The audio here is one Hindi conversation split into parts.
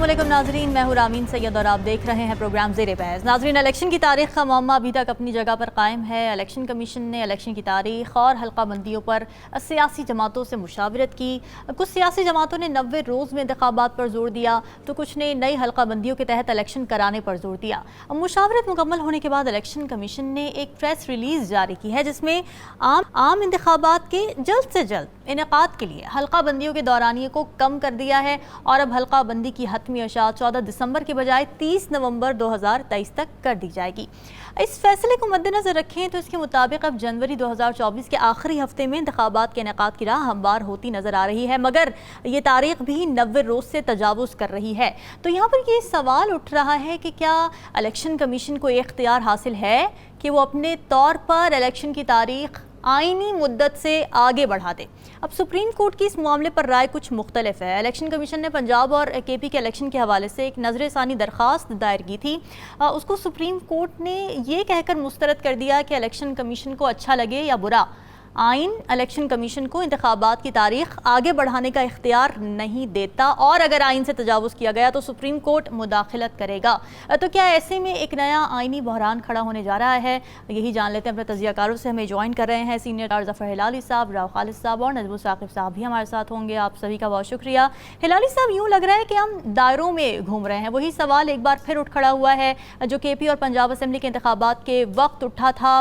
अस्सलामुअलैकुम नाजरीन, मैं हूँ रामीन सैयद और आप देख रहे हैं प्रोग्राम ज़ेरे बहस। नाजरीन, इलेक्शन की तारीख का मामला अभी तक अपनी जगह पर कायम है। इलेक्शन कमीशन ने इलेक्शन की तारीख और हल्का बंदियों पर सियासी जमातों से मुशावरत की। कुछ सियासी जमातों ने 90 रोज़ में इंतखाबात पर जोर दिया तो कुछ ने नई हल्का बंदियों के तहत इलेक्शन कराने पर जोर दिया। मुशावरत मुकम्मल होने के बाद इलेक्शन कमीशन ने एक प्रेस रिलीज़ जारी की है जिसमें आम इंतखाबात के जल्द से जल्द इनेकाद के लिए हल्का बंदियों के दौरानिए को कम कर दिया है और अब हल्का बंदी की हतमी अशात 14 दिसंबर के बजाय 30 नवंबर 2023 तक कर दी जाएगी। इस फैसले को मद्देनजर रखें तो इसके मुताबिक अब जनवरी 2024 के आखिरी हफ्ते में इंतखाबात के इनेकाद की राह हमवार होती नजर आ रही है, मगर ये तारीख भी 90 रोज से तजावुज कर रही है। तो यहाँ पर ये सवाल उठ रहा है कि क्या इलेक्शन कमीशन को इख्तियार हासिल है कि वो अपने तौर पर इलेक्शन की तारीख आईनी मुद्दत से आगे बढ़ा दे। अब सुप्रीम कोर्ट की इस मामले पर राय कुछ मुख्तलिफ है। इलेक्शन कमीशन ने पंजाब और केपी के इलेक्शन के हवाले से एक नजरसानी दरख्वास्त दायर की थी। उसको सुप्रीम कोर्ट ने ये कहकर मुस्तरद कर दिया कि इलेक्शन कमीशन को अच्छा लगे या बुरा, आइन इलेक्शन कमीशन को इंतखाबात की तारीख आगे बढ़ाने का इख्तियार नहीं देता और अगर आइन से तजावुज़ किया गया तो सुप्रीम कोर्ट मुदाखलत करेगा। तो क्या ऐसे में एक नया आइनी बहरान खड़ा होने जा रहा है? यही जान लेते हैं अपने तजियाकारों से। हमें ज्वाइन कर रहे हैं सीनियर ज़फ़र हिलाली साहब, राव खालिद साहब और नजमुल साकिब साहब भी हमारे साथ होंगे। आप सभी का बहुत शुक्रिया। हिलाली साहब, यूँ लग रहा है कि हम दायरों में घूम रहे हैं। वही सवाल एक बार फिर उठ खड़ा हुआ है जो केपी और पंजाब असम्बली के इंतखाबात के वक्त उठा था।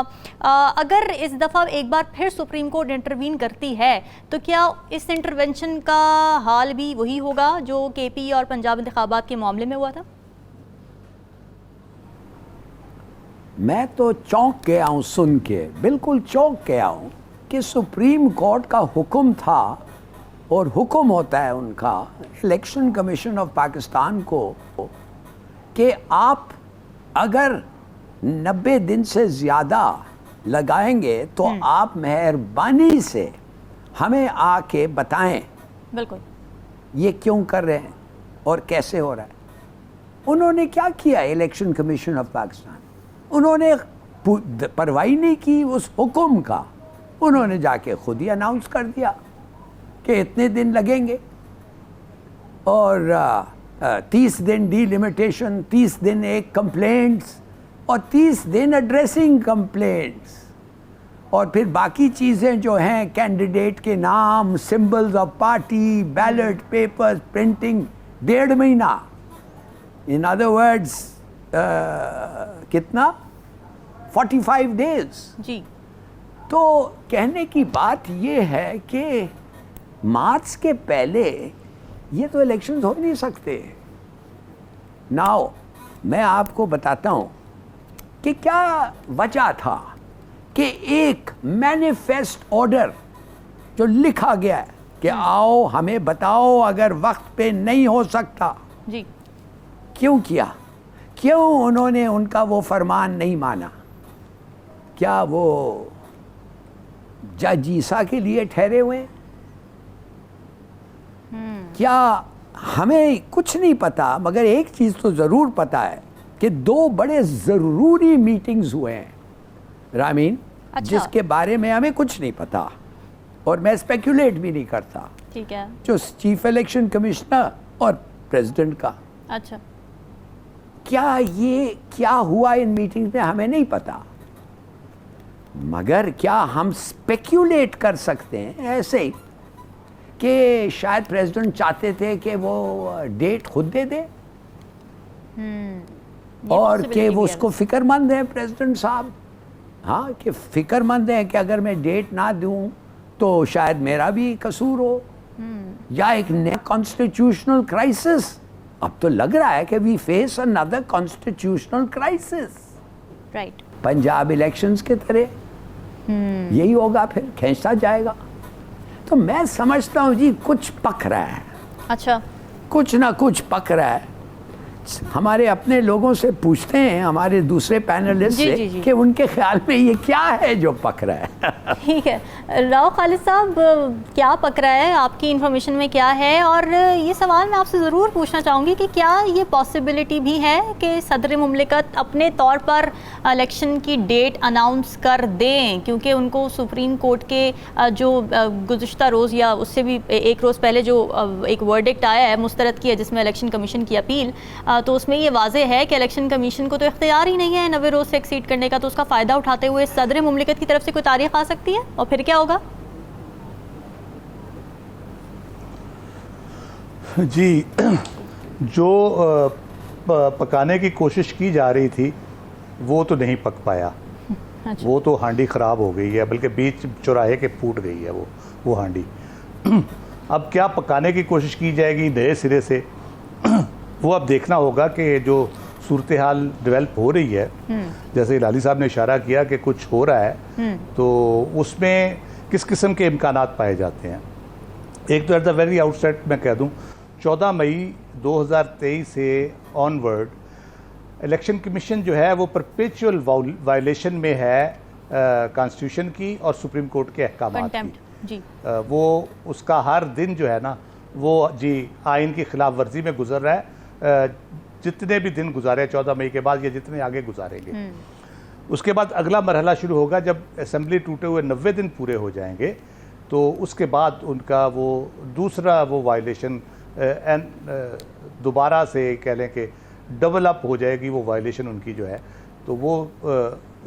अगर इस दफ़ा एक बार फिर सुप्रीम कोर्ट इंटरवीन करती है तो क्या इस इंटरवेंशन का हाल भी वही होगा जो केपी और पंजाब इंतखाबात के मामले में हुआ था? मैं तो चौंक गया हूं सुन के, बिल्कुल चौंक गया हूं कि सुप्रीम कोर्ट का हुक्म था और हुक्म होता है उनका इलेक्शन कमीशन ऑफ पाकिस्तान को कि आप अगर 90 दिन से ज़्यादा लगाएंगे तो आप मेहरबानी से हमें आके बताएं बिल्कुल ये क्यों कर रहे हैं और कैसे हो रहा है। उन्होंने क्या किया? इलेक्शन कमीशन ऑफ पाकिस्तान, उन्होंने परवाह नहीं की उस हुक्म का। उन्होंने जाके खुद ही अनाउंस कर दिया कि इतने दिन लगेंगे और 30 दिन डिलिमिटेशन, 30 दिन एक कंप्लेंट्स और 30 दिन एड्रेसिंग कंप्लेंट्स और फिर बाकी चीज़ें जो हैं कैंडिडेट के नाम, symbols of party, ballot papers, printing, 1.5 महीना। इन अदर वर्ड्स कितना 45 डेज जी। तो कहने की बात ये है कि मार्च के पहले ये तो इलेक्शंस हो नहीं सकते। नाउ मैं आपको बताता हूँ कि क्या वजह था कि एक मैनिफेस्ट ऑर्डर जो लिखा गया है कि आओ हमें बताओ अगर वक्त पे नहीं हो सकता जी, क्यों किया? क्यों उन्होंने उनका वो फरमान नहीं माना? क्या वो जज ईसा के लिए ठहरे हुए हैं? क्या हमें कुछ नहीं पता, मगर एक चीज़ तो ज़रूर पता है कि 2 बड़े ज़रूरी मीटिंग्स हुए हैं रामीन। अच्छा। जिसके बारे में हमें कुछ नहीं पता और मैं स्पेक्युलेट भी नहीं करता। ठीक है। जो चीफ इलेक्शन कमिश्नर और प्रेसिडेंट का। अच्छा, क्या हुआ इन मीटिंग्स में हमें नहीं पता, मगर क्या हम स्पेक्युलेट कर सकते हैं ऐसे ही कि शायद प्रेसिडेंट चाहते थे कि वो डेट खुद दे दे और कि वो उसको फिक्रमंद है प्रेसिडेंट साहब। हाँ, कि फिक्रमंद है कि अगर मैं डेट ना दूं तो शायद मेरा भी कसूर हो या एक नया कॉन्स्टिट्यूशनल क्राइसिस। अब तो लग रहा है कि we face another constitutional crisis, right. Punjab elections के तरह यही होगा, फिर खींचता जाएगा। तो मैं समझता हूँ जी कुछ पक रहा है। अच्छा, कुछ ना कुछ पक रहा है। हमारे अपने लोगों से पूछते हैं, हमारे दूसरे पैनलिस्ट से, कि उनके ख्याल में ये क्या है जो पक रहा है। ठीक है। राव खालिद साहब, क्या पक रहा है, आपकी इन्फॉर्मेशन में क्या है? और ये सवाल मैं आपसे ज़रूर पूछना चाहूँगी कि क्या ये पॉसिबिलिटी भी है कि सदर मुमलिकत अपने तौर पर इलेक्शन की डेट अनाउंस कर दें, क्योंकि उनको सुप्रीम कोर्ट के जो गुज़िश्ता रोज़ या उससे भी एक रोज़ पहले जो एक वर्डिक्ट आया है मुस्तरद किया जिसमें इलेक्शन कमीशन की अपील, तो उसमें ये वाज़ेह है कि इलेक्शन कमीशन को तो इख्तियार ही नहीं है 90 रोज़ से एक्सीड करने का, तो उसका फ़ायदा उठाते हुए सदर मुमलिकत की तरफ से कोई तारीख आ सकती है और फिर क्या होगा? जी, जो पकाने की कोशिश की जा रही थी वो तो नहीं पक पाया। अच्छा। वो तो हांडी ख़राब हो गई है, बल्कि बीच चौराहे के फूट गई है वो हांडी। अब क्या पकाने की कोशिश की जाएगी नए सिरे से, वो अब देखना होगा कि जो सूरत हाल डेवलप हो रही है, जैसे लाली साहब ने इशारा किया कि कुछ हो रहा है, तो उसमें किस किस्म के इम्कानात पाए जाते हैं। एक तो एट द वेरी आउटसेट मैं कह दूं, 14 मई 2023 से ऑनवर्ड इलेक्शन कमीशन जो है वो परपेचुअल वायलेशन में है कॉन्स्टिट्यूशन की और सुप्रीम कोर्ट के अहकामात की। जी। वो उसका हर दिन जो है ना वो जी आइन की खिलाफ वर्जी में गुजर रहा है। जितने भी दिन गुजारे 14 मई के बाद या जितने आगे गुजारेंगे, उसके बाद अगला मरहला शुरू होगा जब असेंबली टूटे हुए 90 दिन पूरे हो जाएंगे, तो उसके बाद उनका वो दूसरा वो वायलेशन दोबारा से कह लें कि डबल अप हो जाएगी वो वायलेशन उनकी जो है। तो वो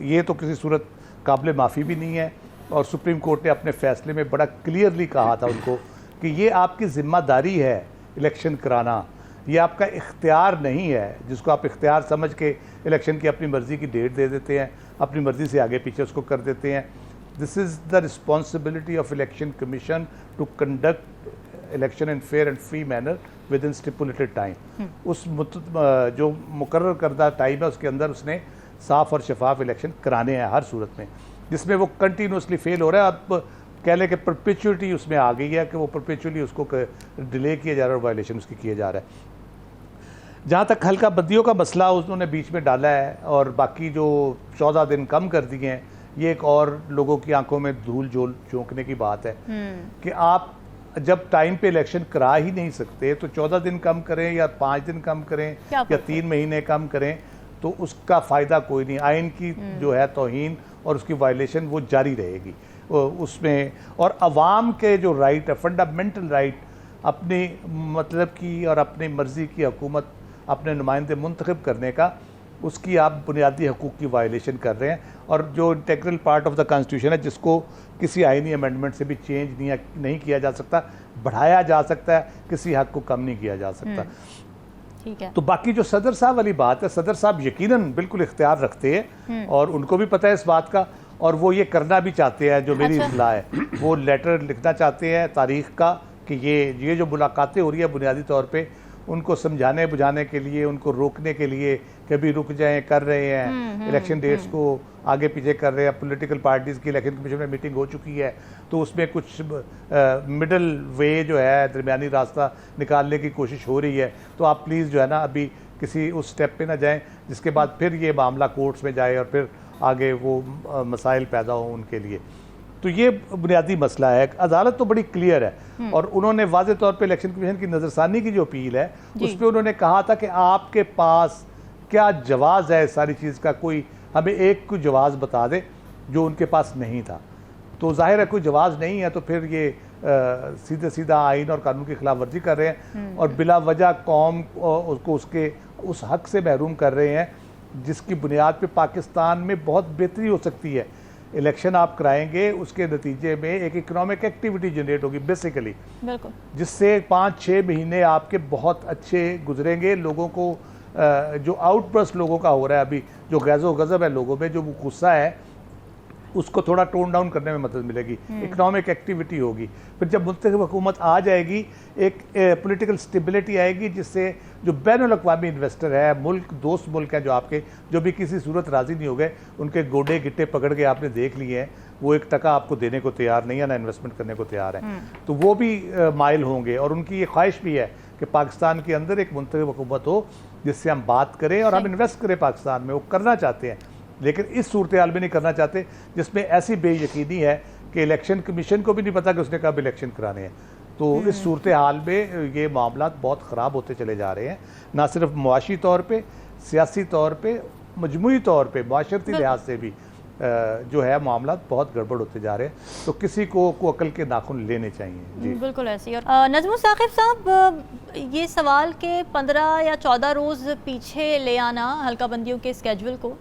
ये तो किसी सूरत काबिल माफ़ी भी नहीं है, और सुप्रीम कोर्ट ने अपने फ़ैसले में बड़ा क्लियरली कहा था उनको कि ये आपकी ज़िम्मेदारी है इलेक्शन कराना, ये आपका इख्तियार नहीं है जिसको आप इख्तियार समझ के इलेक्शन की अपनी मर्ज़ी की डेट दे देते हैं, अपनी मर्ज़ी से आगे पीछे उसको कर देते हैं। This is the responsibility of election commission to conduct election in fair and free manner within stipulated time. उस जो मुकर्रर करदा टाइम है उसके अंदर उसने साफ़ और शफाफ इलेक्शन कराने हैं हर सूरत में, जिसमें वो कंटिन्यूसली फेल हो रहा है। अब कह लें कि परपेचुअलिटी उसमें आ गई है कि वो परपेचुअली उसको डिले किया जा रहा है और वायलेशन उसकी किया जा रहा है। जहाँ तक हल्का बंदियों का मसला उन्होंने बीच में डाला है और बाकी जो 14 दिन कम कर दिए हैं, ये एक और लोगों की आंखों में धूल झोंकने की बात है कि आप जब टाइम पे इलेक्शन करा ही नहीं सकते तो 14 दिन कम करें या 5 दिन कम करें या 3 महीने कम करें, तो उसका फ़ायदा कोई नहीं। आइन की जो है तौहीन और उसकी वायलेशन वो जारी रहेगी उसमें। और अवाम के जो राइट है, फंडामेंटल राइट, अपनी मतलब की और अपनी मर्ज़ी की हुकूमत, अपने नुमाइंदे मुंतखब करने का, उसकी आप बुनियादी हकूक़ की वायलेशन कर रहे हैं। और जो integral part of the constitution है जिसको किसी आइनी अमेंडमेंट से भी चेंज नहीं किया जा सकता, बढ़ाया जा सकता है, किसी हक को कम नहीं किया जा सकता। ठीक है। तो बाकी जो सदर साहब वाली बात है, सदर साहब यकीनन बिल्कुल इख्तियार रखते हैं और उनको भी पता है इस बात का, और वो ये करना भी चाहते हैं। जो मेरी इत्तला है, वो लेटर लिखना चाहते हैं तारीख का कि ये जो मुलाकातें हो रही है बुनियादी तौर पे उनको समझाने बुझाने के लिए, उनको रोकने के लिए, कभी रुक जाएं, कर रहे हैं इलेक्शन डेट्स को आगे पीछे कर रहे हैं। पॉलिटिकल पार्टीज़ की इलेक्शन कमीशन में मीटिंग हो चुकी है, तो उसमें कुछ मिडल वे जो है, दरमियानी रास्ता निकालने की कोशिश हो रही है। तो आप प्लीज़ जो है ना अभी किसी उस स्टेप पे ना जाएं जिसके बाद फिर ये मामला कोर्ट्स में जाए और फिर आगे वो मसाइल पैदा हो उनके लिए। तो ये बुनियादी मसला है। अदालत तो बड़ी क्लियर है और उन्होंने वाज़े तौर पे इलेक्शन कमीशन की नज़रसानी की जो अपील है उस पर उन्होंने कहा था कि आपके पास क्या जवाज़ है इस सारी चीज़ का, कोई हमें एक कोई जवाज़ बता दे जो उनके पास नहीं था। तो जाहिर है कोई जवाज़ नहीं है, तो फिर ये सीधे सीधा आइन और कानून की खिलाफ वर्जी कर रहे हैं और बिला वजह कौम उसको उसके उस हक से महरूम कर रहे हैं जिसकी बुनियाद पे पाकिस्तान में बहुत बेहतरी हो सकती है। इलेक्शन आप कराएंगे, उसके नतीजे में एक इकोनॉमिक एक्टिविटी जनरेट होगी बेसिकली, जिससे 5-6 महीने आपके बहुत अच्छे गुजरेंगे। लोगों को जो आउटबर्स्ट लोगों का हो रहा है अभी, जो गैज़ो गज़ब है लोगों में, जो गुस्सा है, उसको थोड़ा टोन डाउन करने में मदद मिलेगी, इकोनॉमिक एक्टिविटी होगी। फिर जब मुंतखब हुकूमत आ जाएगी, एक पॉलिटिकल स्टेबिलिटी आएगी जिससे जो बैनुल अक़वामी इन्वेस्टर है, मुल्क दोस्त मुल्क हैं जो आपके, जो भी किसी सूरत राज़ी नहीं हो गए, उनके गोडे गिट्टे पकड़ के आपने देख लिए हैं, वो 1 टका आपको देने को तैयार नहीं है, ना इन्वेस्टमेंट करने को तैयार है। तो वो भी माइल होंगे और उनकी ये ख्वाहिश भी है कि पाकिस्तान के अंदर एक मुंतखब हुकूमत हो जिससे हम बात करें और हम इन्वेस्ट करें पाकिस्तान में। वो करना चाहते हैं, लेकिन इस सूरत हाल में नहीं करना चाहते जिसमें ऐसी बेयकीनी है कि इलेक्शन कमीशन को भी नहीं पता कि उसने कब इलेक्शन कराने हैं। तो इस सूरत हाल में ये मामला बहुत ख़राब होते चले जा रहे हैं, ना सिर्फ मुआशी तौर पे, सियासी तौर पे, मजमूई तौर पे, माशरती लिहाज से भी जो है मामला बहुत गड़बड़ होते जा रहे हैं। तो किसी को अकल के नाखून लेने चाहिए। जी बिल्कुल ऐसी। और नजमुल साकिब साहब, ये सवाल के 15 या 14 रोज़ पीछे ले आना हल्का बंदियों के स्केड्यूल को,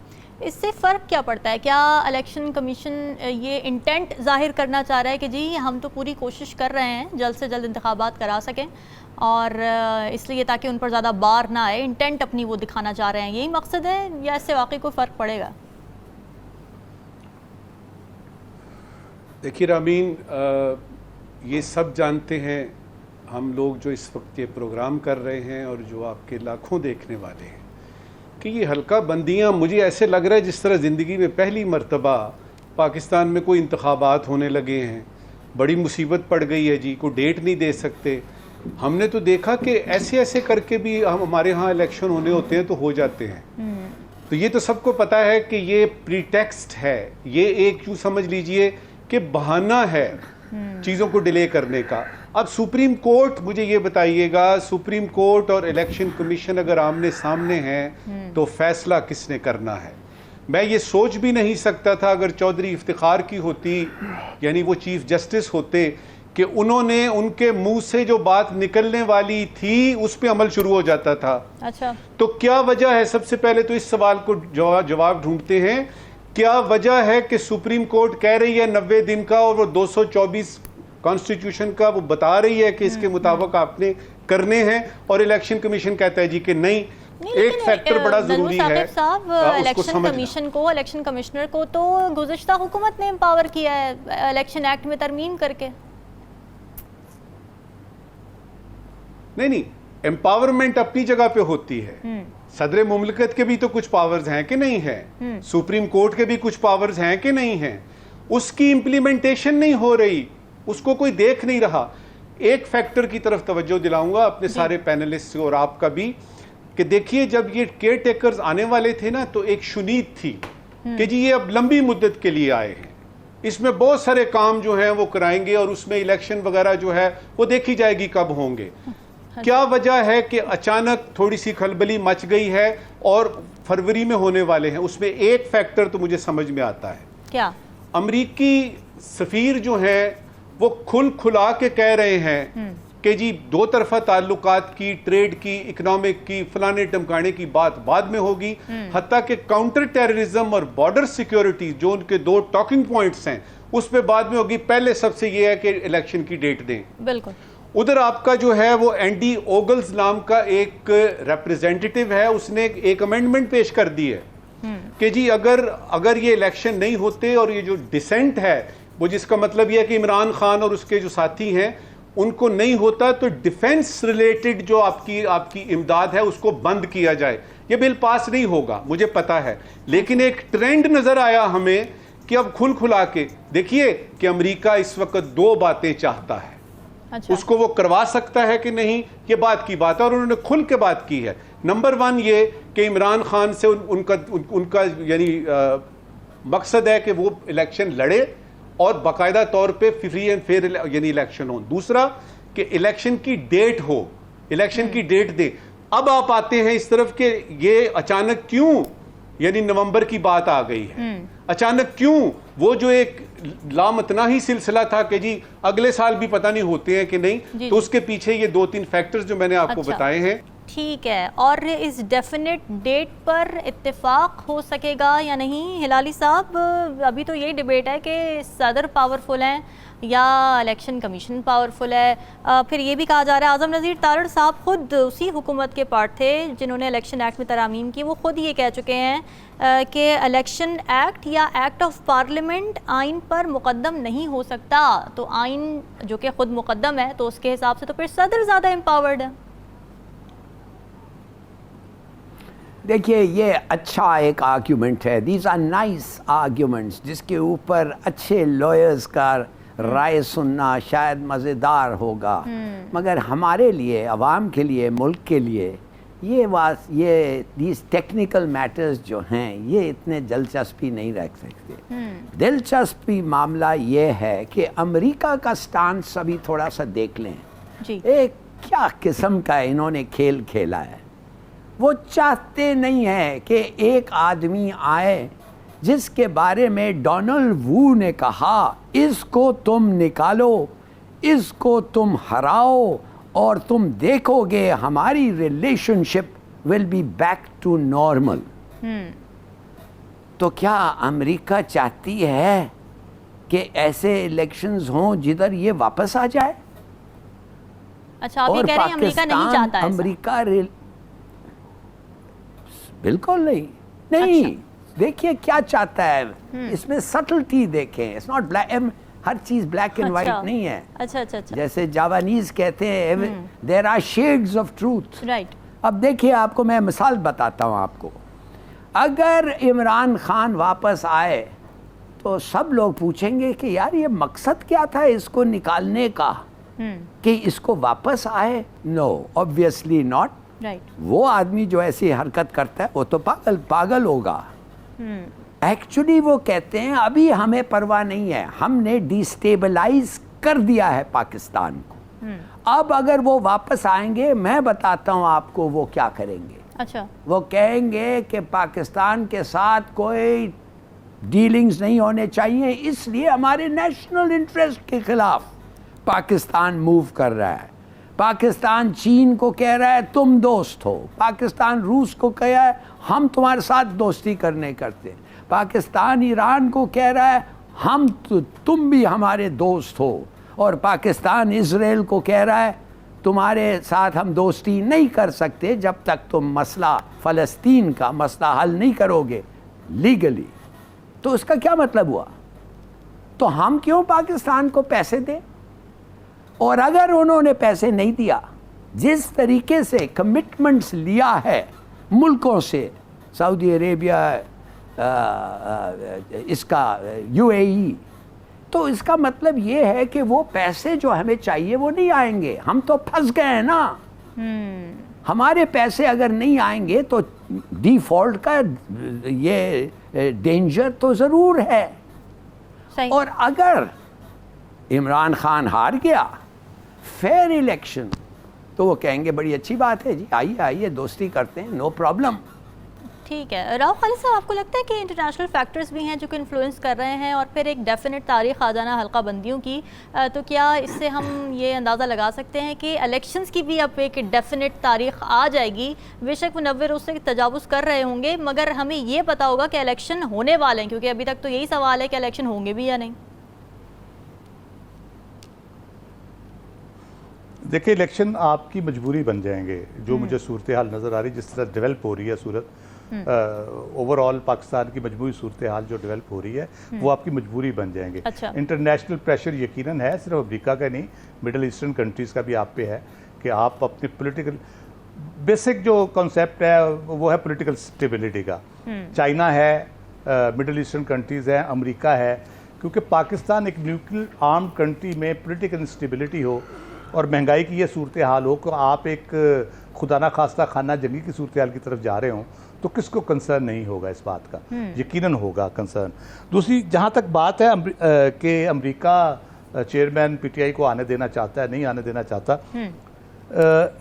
इससे फ़र्क क्या पड़ता है? क्या इलेक्शन कमीशन ये इंटेंट ज़ाहिर करना चाह रहा है कि जी हम तो पूरी कोशिश कर रहे हैं जल्द से जल्द इंतखाबात करा सकें, और इसलिए ताकि उन पर ज़्यादा बार ना आए, इंटेंट अपनी वो दिखाना चाह रहे हैं, यही मकसद है, या इससे वाकई कोई फ़र्क पड़ेगा? देखिए रामीन, ये सब जानते हैं हम लोग जो इस वक्त ये प्रोग्राम कर रहे हैं और जो आपके लाखों देखने वाले हैं, कि ये हल्का बंदियाँ मुझे ऐसे लग रहा है जिस तरह ज़िंदगी में पहली मर्तबा पाकिस्तान में कोई इंतखाबात होने लगे हैं, बड़ी मुसीबत पड़ गई है जी, कोई डेट नहीं दे सकते। हमने तो देखा कि ऐसे ऐसे करके भी हमारे यहाँ इलेक्शन होने होते हैं तो हो जाते हैं। तो ये तो सबको पता है कि ये प्रीटेक्स्ट है, ये एक यूँ समझ लीजिए कि बहाना है चीज़ों को डिले करने का। अब सुप्रीम कोर्ट, मुझे ये बताइएगा, सुप्रीम कोर्ट और इलेक्शन कमीशन अगर आमने सामने हैं तो फैसला किसने करना है? मैं ये सोच भी नहीं सकता था अगर चौधरी इफ्तिखार की होती, यानी वो चीफ जस्टिस होते, कि उन्होंने उनके मुंह से जो बात निकलने वाली थी उस पर अमल शुरू हो जाता था। अच्छा, तो क्या वजह है? सबसे पहले तो इस सवाल को जवाब ढूंढते हैं। क्या वजह है कि सुप्रीम कोर्ट कह रही है 90 दिन का, और वो 224 कॉन्स्टिट्यूशन का वो बता रही है कि इसके मुताबिक आपने करने हैं, और इलेक्शन कमीशन कहता है जी कि नहीं। एक फैक्टर बड़ा जरूरी है इलेक्शन कमीशन को, इलेक्शन कमिश्नर को तो गुज़िश्ता हुकूमत ने एम्पावर किया है इलेक्शन एक्ट में तरमीम करके। नहीं, एम्पावरमेंट अपनी जगह पे होती है। सदर मुमलिकत के भी तो कुछ पावर्स हैं कि नहीं है, सुप्रीम कोर्ट के भी कुछ पावर्स हैं कि नहीं है। उसकी इम्प्लीमेंटेशन नहीं हो रही, उसको कोई देख नहीं रहा। एक फैक्टर की तरफ तवज्जो दिलाऊंगा अपने सारे पैनलिस्ट और आपका भी, कि देखिए जब ये केयर टेकर्स आने वाले थे ना, तो एक शुनीद थी कि जी ये अब लंबी मुद्दत के लिए आए हैं, इसमें बहुत सारे काम जो हैं वो कराएंगे, और उसमें इलेक्शन वगैरह जो है वो देखी जाएगी कब होंगे। क्या वजह है कि अचानक थोड़ी सी खलबली मच गई है और फरवरी में होने वाले हैं? उसमें एक फैक्टर तो मुझे समझ में आता है। क्या? अमरीकी सफीर जो है वो खुला के कह रहे हैं कि जी दो तरफा ताल्लुकात की, ट्रेड की, इकोनॉमिक की, फलाने टमकाने की बात बाद में होगी। हत्ता कि काउंटर टेररिज्म और बॉर्डर सिक्योरिटी जो उनके दो टॉकिंग पॉइंट्स हैं उस पर बाद में होगी। पहले सबसे ये है कि इलेक्शन की डेट दें। बिल्कुल। उधर आपका जो है वो एंडी ओगल्स नाम का एक रिप्रेजेंटेटिव है, उसने एक अमेंडमेंट पेश कर दी है कि जी अगर ये इलेक्शन नहीं होते और ये जो डिसेंट है वो, जिसका मतलब ये है कि इमरान खान और उसके जो साथी हैं उनको नहीं होता, तो डिफेंस रिलेटेड जो आपकी इमदाद है उसको बंद किया जाए। ये बिल पास नहीं होगा, मुझे पता है, लेकिन एक ट्रेंड नजर आया हमें कि अब खुला के देखिए कि अमेरिका इस वक्त दो बातें चाहता है। अच्छा। उसको वो करवा सकता है कि नहीं, ये बात की बात है, और उन्होंने खुल के बात की है। नंबर 1 ये कि इमरान खान से उनका यानी मकसद है कि वो इलेक्शन लड़े और बाकायदा तौर पे फ्री एंड फेयर यानी इलेक्शन हो। दूसरा कि इलेक्शन की डेट हो, इलेक्शन की डेट दे। अब आप आते हैं इस तरफ कि ये अचानक क्यों यानी नवंबर की बात आ गई है, अचानक क्यों? वो जो एक लामतना ही सिलसिला था कि जी अगले साल भी पता नहीं होते हैं कि नहीं, तो उसके पीछे ये 2-3 फैक्टर्स जो मैंने आपको बताए हैं। ठीक है, और इस डेफिनेट डेट पर इत्तेफाक हो सकेगा या नहीं हिलाली साहब? अभी तो यही डिबेट है कि सदर पावरफुल हैं या इलेक्शन कमीशन पावरफुल है। फिर ये भी कहा जा रहा है, आज़म नज़ीर तारड़ साहब खुद उसी हुकूमत के पार्ट थे जिन्होंने इलेक्शन एक्ट में तरामीम की, वो खुद ये कह चुके हैं कि इलेक्शन एक्ट या एक्ट ऑफ पार्लियामेंट आइन पर मुकद्दम नहीं हो सकता। तो आइन जो कि खुद मुकद्दम है, तो उसके हिसाब से तो फिर सदर ज़्यादा एम्पावर्ड है। देखिए, ये अच्छा एक आर्ग्यूमेंट है, दीज आर नाइस आर्ग्यूमेंट्स, जिसके ऊपर अच्छे लॉयर्स का राय सुनना शायद मज़ेदार होगा, मगर हमारे लिए, अवाम के लिए, मुल्क के लिए ये these टेक्निकल मैटर्स जो हैं ये इतने दिलचस्पी नहीं रख सकते। दिलचस्पी मामला ये है कि अमेरिका का स्टांस अभी थोड़ा सा देख लें। जी। एक क्या किस्म का इन्होंने खेल खेला है। वो चाहते नहीं है कि एक आदमी आए जिसके बारे में डोनाल्ड वू ने कहा इसको तुम निकालो, इसको तुम हराओ और तुम देखोगे हमारी relationship will be back to normal. तो क्या अमेरिका चाहती है कि ऐसे इलेक्शंस हों जिधर ये वापस आ जाए? अच्छा, आप ये कह रहे हैं अमेरिका नहीं चाहता ऐसा? अमेरिका बिल्कुल नहीं। अच्छा। देखिए क्या चाहता है, इसमें सटलिटी देखें। इट्स नॉट ब्लैक, हर चीज ब्लैक एंड वाइट नहीं है। अच्छा। जैसे जावानीज कहते हैं there are shades of truth. Right. अब देखिए, आपको मैं मिसाल बताता हूँ आपको। अगर इमरान खान वापस आए तो सब लोग पूछेंगे कि यार ये मकसद क्या था इसको निकालने का, कि इसको वापस आए। No, obviously not. राइट। वो आदमी जो ऐसी हरकत करता है वो तो पागल होगा। एक्चुअली वो कहते हैं अभी हमें परवाह नहीं है, हमने डिस्टेबलाइज कर दिया है पाकिस्तान को। अब अगर वो वापस आएंगे, मैं बताता हूँ आपको वो क्या करेंगे। अच्छा। वो कहेंगे कि पाकिस्तान के साथ कोई डीलिंग्स नहीं होने चाहिए, इसलिए हमारे नेशनल इंटरेस्ट के खिलाफ पाकिस्तान मूव कर रहा है। पाकिस्तान चीन को कह रहा है तुम दोस्त हो, पाकिस्तान रूस को कहा है हम तुम्हारे साथ दोस्ती करने करते, पाकिस्तान ईरान को कह रहा है तुम भी हमारे दोस्त हो, और पाकिस्तान इजराइल को कह रहा है तुम्हारे साथ हम दोस्ती नहीं कर सकते जब तक तुम मसला फ़लस्तीन का मसला हल नहीं करोगे लीगली। तो उसका क्या मतलब हुआ? तो हम क्यों पाकिस्तान को पैसे दें? और अगर उन्होंने पैसे नहीं दिया, जिस तरीके से कमिटमेंट्स लिया है मुल्कों से, सऊदी अरेबिया, इसका यूएई, तो इसका मतलब ये है कि वो पैसे जो हमें चाहिए वो नहीं आएंगे। हम तो फंस गए हैं ना। हमारे पैसे अगर नहीं आएंगे तो डिफॉल्ट का ये डेंजर तो ज़रूर है। सही। और अगर इमरान खान हार गया फेयर इलेक्शन, तो वो कहेंगे बड़ी अच्छी बात है जी, आइए दोस्ती करते हैं, नो प्रॉब्लम। ठीक है। राव खालिद साहब, आपको लगता है कि इंटरनेशनल फैक्टर्स भी हैं जो कि इन्फ्लुएंस कर रहे हैं, और फिर एक डेफिनेट तारीख आ जाना हल्का बंदियों की, तो क्या इससे हम ये अंदाज़ा लगा सकते हैं कि इलेक्शंस की भी अब एक डेफिनेट तारीख आ जाएगी? बेशक मुनव्वर उससे तजावुज़ कर रहे होंगे, मगर हमें ये पता होगा कि इलेक्शन होने वाले हैं, क्योंकि अभी तक तो यही सवाल है कि इलेक्शन होंगे भी या नहीं। देखिए, इलेक्शन आपकी मजबूरी बन जाएंगे। जो मुझे सूरत हाल नज़र आ रही, जिस तरह डेवलप हो रही है सूरत, ओवरऑल पाकिस्तान की मजबूरी सूरत हाल जो डेवलप हो रही है वो आपकी मजबूरी बन जाएंगे। अच्छा। इंटरनेशनल प्रेशर यकीनन है, सिर्फ अमेरिका का नहीं, मिडल ईस्टर्न कंट्रीज़ का भी आप पे है कि आप अपने पॉलिटिकल बेसिक जो कॉन्सेप्ट है वो है पॉलिटिकल स्टेबिलिटी का। चाइना है, मिडल ईस्टर्न कंट्रीज़ हैं, अमेरिका है, क्योंकि पाकिस्तान एक न्यूक्लियर आर्म्ड कंट्री में पॉलिटिकल इंस्टेबिलिटी हो और महंगाई की ये सूरत हाल हो कि आप एक खुदा ना खास्ता खाना जंगी की सूरत हाल की तरफ जा रहे हों, तो किसको कंसर्न नहीं होगा इस बात का? यकीनन होगा कंसर्न। दूसरी, जहाँ तक बात है कि अमेरिका चेयरमैन पीटीआई को आने देना चाहता है, नहीं आने देना चाहता,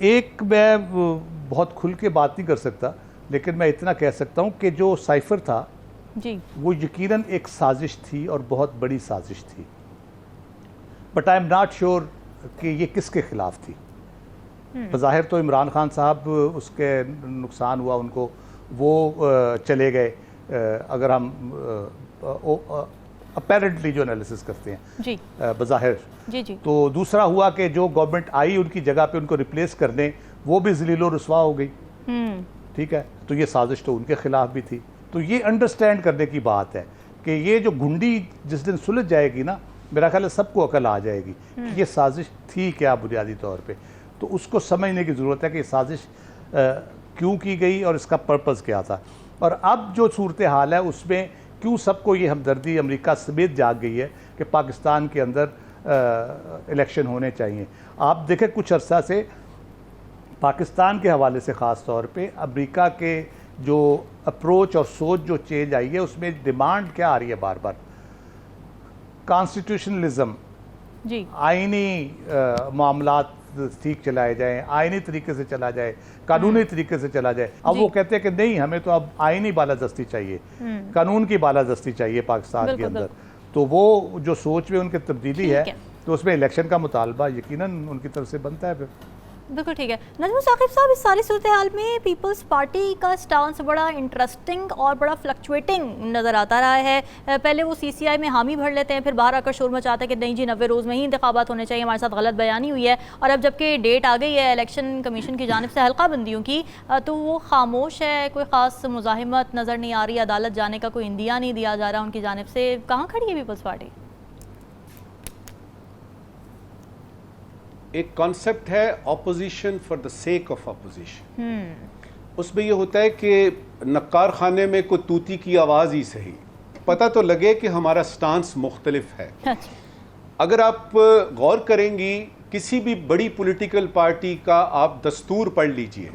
एक मैं बहुत खुल के बात नहीं कर सकता, लेकिन मैं इतना कह सकता हूँ कि जो साइफर था जी, वो यकीनन एक साजिश थी और बहुत बड़ी साजिश थी, but I am not sure कि ये किसके खिलाफ थी। बज़ाहिर तो इमरान खान साहब उसके नुकसान हुआ उनको, वो चले गए, अगर हम अपेरेंटली जो एनालिसिस करते हैं जी, बज़ाहिर जी, जी। तो दूसरा हुआ कि जो गवर्नमेंट आई उनकी जगह पे उनको रिप्लेस करने, वो भी ज़लीलो रुस्वा हो गई। ठीक है, तो ये साजिश तो उनके खिलाफ भी थी। तो ये अंडरस्टैंड करने की बात है कि ये जो गुंडी जिस दिन सुलझ जाएगी ना, मेरा ख्याल है सबको अकल आ जाएगी कि ये साजिश थी क्या बुनियादी तौर पे। तो उसको समझने की ज़रूरत है कि ये साजिश क्यों की गई और इसका पर्पज़ क्या था। और अब जो सूरत हाल है उसमें क्यों सबको ये हमदर्दी अमेरिका समेत जाग गई है कि पाकिस्तान के अंदर इलेक्शन होने चाहिए। आप देखें कुछ अरसा से पाकिस्तान के हवाले से ख़ास तौर पे अमेरिका के जो अप्रोच और सोच जो चेंज आई है उसमें डिमांड क्या आ रही है बार बार, कॉन्स्टिट्यूशनलिज्म, जी आइनी मामलात ठीक चलाए जाएं, आइनी तरीके से चला जाए, कानूनी तरीके से चला जाए। अब जी। वो कहते हैं कि नहीं, हमें तो अब आइनी बालादस्ती चाहिए, कानून की बालादस्ती चाहिए पाकिस्तान के बिल्कुल, अंदर। तो वो जो सोच में उनकी तब्दीली है, ठीक है। तो उसमें इलेक्शन का मुतालबा यकीनन उनकी तरफ से बनता है। फिर बिल्कुल ठीक है। नजमुल साकिब साहब, इस सारी सूरत हाल में पीपल्स पार्टी का स्टांस बड़ा इंटरेस्टिंग और बड़ा फ्लक्चुएटिंग नज़र आता रहा है। पहले वो CCI में हामी भर लेते हैं, फिर बाहर आकर शोर मचाते हैं कि नहीं जी 90 रोज़ में ही इंतखाबात होने चाहिए, हमारे साथ गलत बयानी हुई है। और अब जबकि डेट आ गई है इलेक्शन कमीशन की जानिब से हल्का बंदियों की, तो वो खामोश है, कोई ख़ास मुज़ाहिमत नज़र नहीं आ रही, अदालत जाने का कोई इंदिया नहीं दिया जा रहा उनकी जानिब से। कहाँ खड़ी है पीपल्स पार्टी? एक कॉन्सेप्ट है opposition for the sake of opposition. उसमें ये होता है कि नक्कार खाने में कोई तूती की आवाज़ ही सही, पता तो लगे कि हमारा स्टांस मुख्तलिफ है। अच्छा, अगर आप गौर करेंगी किसी भी बड़ी पॉलिटिकल पार्टी का आप दस्तूर पढ़ लीजिए,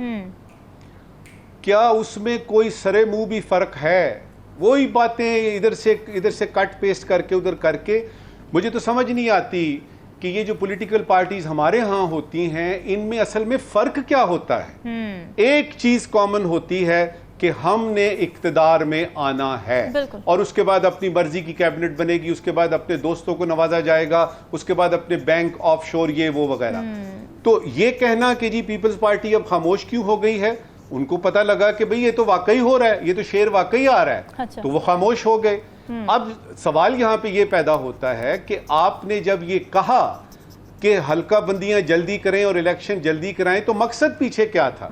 क्या उसमें कोई सरे मुंह भी फर्क है? वही बातें इधर से कट पेस्ट करके उधर करके। मुझे तो समझ नहीं आती कि ये जो पॉलिटिकल पार्टीज हमारे यहाँ होती हैं, इनमें असल में फर्क क्या होता है? एक चीज कॉमन होती है कि हमने इक्तदार में आना है, और उसके बाद अपनी मर्जी की कैबिनेट बनेगी, उसके बाद अपने दोस्तों को नवाजा जाएगा, उसके बाद अपने बैंक ऑफशोर ये वो वगैरह। तो ये कहना कि जी पीपल्स पार्टी अब खामोश क्यों हो गई है, उनको पता लगा कि भाई ये तो वाकई हो रहा है, ये तो शेर वाकई आ रहा है। अच्छा। तो वो खामोश हो गए। अब सवाल यहां पे ये पैदा होता है कि आपने जब ये कहा कि हल्का बंदियां जल्दी करें और इलेक्शन जल्दी कराएं, तो मकसद पीछे क्या था?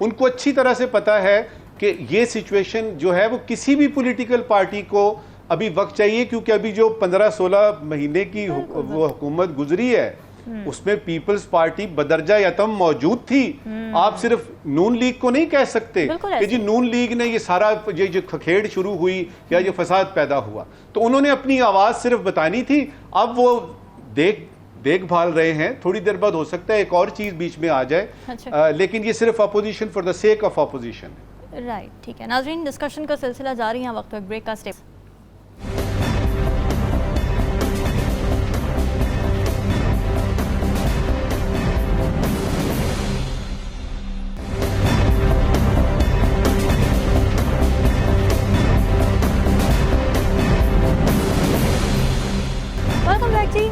उनको अच्छी तरह से पता है कि ये सिचुएशन जो है वो किसी भी पॉलिटिकल पार्टी को अभी वक्त चाहिए, क्योंकि अभी जो 15-16 महीने की वो हुकूमत गुजरी है उसमें पीपल्स पार्टी बदरजा यतम मौजूद थी। आप सिर्फ नून लीग को नहीं कह सकते कि जी नून लीग ने ये सारा ये जो खखेड़ शुरू हुई या जो फसाद पैदा हुआ, तो उन्होंने अपनी आवाज सिर्फ बतानी थी। अब वो देखभाल रहे हैं, थोड़ी देर बाद हो सकता है एक और चीज बीच में आ जाए। अच्छा। लेकिन ये सिर्फ opposition for the sake of opposition है। राइट, ठीक है नाज़रीन, डिस्कशन का सिलसिला जारी है, वक्त ब्रेक का स्टेप।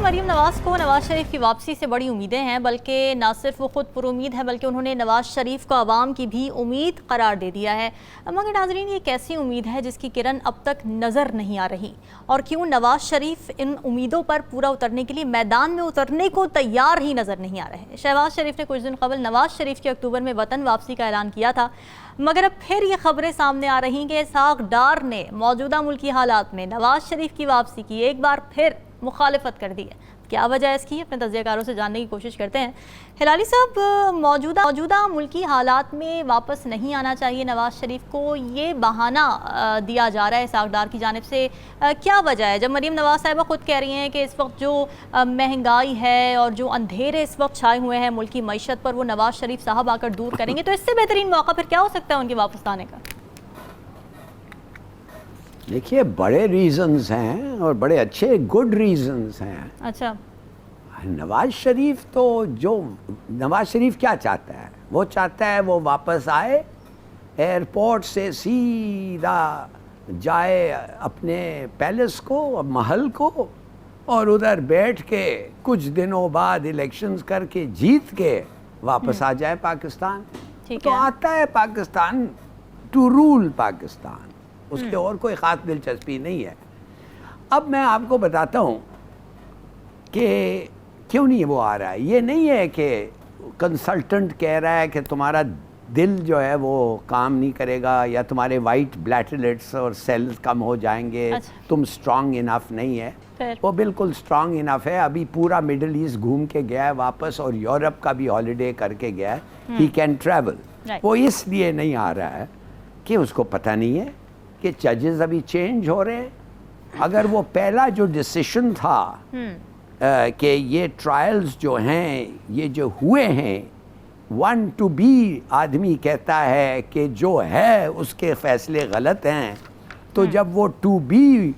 मरीम नवाज़ को नवाज़ शरीफ की वापसी से बड़ी उम्मीदें हैं, बल्कि ना सिर्फ वो खुद पुरुमीद है बल्कि उन्होंने नवाज़ शरीफ को आवाम की भी उम्मीद करार दे दिया है। मगर नाज़रीन, ये कैसी उम्मीद है जिसकी किरण अब तक नज़र नहीं आ रही, और क्यों नवाज़ शरीफ इन उम्मीदों पर पूरा उतरने के लिए मैदान में उतरने को तैयार ही नज़र नहीं आ रहे? शहबाज शरीफ ने कुछ दिन कबल नवाज़ शरीफ की अक्टूबर में वतन वापसी का ऐलान किया था, मगर अब फिर ये खबरें सामने आ रही कि इसहाक डार ने मौजूदा मुल्की हालात में नवाज़ शरीफ की वापसी की एक बार फिर मुखालिफत कर दी है। क्या वजह है इसकी, अपने तज्ज़ियाकारों से जानने की कोशिश करते हैं। हिलाली साहब, मौजूदा मुल्की हालात में वापस नहीं आना चाहिए नवाज़ शरीफ को, ये बहाना दिया जा रहा है इसहाक डार की जानिब से। क्या वजह है, जब मरीम नवाज़ साहिबा खुद कह रही हैं कि इस वक्त जो महंगाई है और जो अंधेरे इस वक्त छाए हुए हैं मुल्की मईशत पर, वो नवाज़ शरीफ साहब आकर दूर करेंगे, तो इससे बेहतरीन मौका फिर क्या हो सकता है उनके वापस आने का? देखिए, बड़े रीजंस हैं और बड़े अच्छे गुड रीजंस हैं। अच्छा, नवाज शरीफ तो नवाज शरीफ क्या चाहता है, वो चाहता है वो वापस आए, एयरपोर्ट से सीधा जाए अपने पैलेस को, महल को, और उधर बैठ के कुछ दिनों बाद इलेक्शंस करके जीत के वापस आ जाए पाकिस्तान। तो आता है पाकिस्तान टू रूल पाकिस्तान, उसके और कोई ख़ास दिलचस्पी नहीं है। अब मैं आपको बताता हूँ कि क्यों नहीं वो आ रहा है। ये नहीं है कि कंसल्टेंट कह रहा है कि तुम्हारा दिल जो है वो काम नहीं करेगा या तुम्हारे वाइट ब्लैटलेट्स और सेल्स कम हो जाएंगे। अच्छा। तुम स्ट्रांग इनफ नहीं है। वो बिल्कुल स्ट्रांग इनफ है। अभी पूरा मिडल ईस्ट घूम के गया है वापस, और यूरोप का भी हॉलीडे करके गया है। He can travel. वो इसलिए नहीं आ रहा है कि उसको पता नहीं है कि जजेस अभी चेंज हो रहे हैं। अगर वो पहला जो डिसीशन था कि ये ट्रायल्स जो हैं, ये जो हुए हैं, 1 to बी आदमी कहता है कि जो है उसके फैसले गलत हैं, तो जब वो 2 बी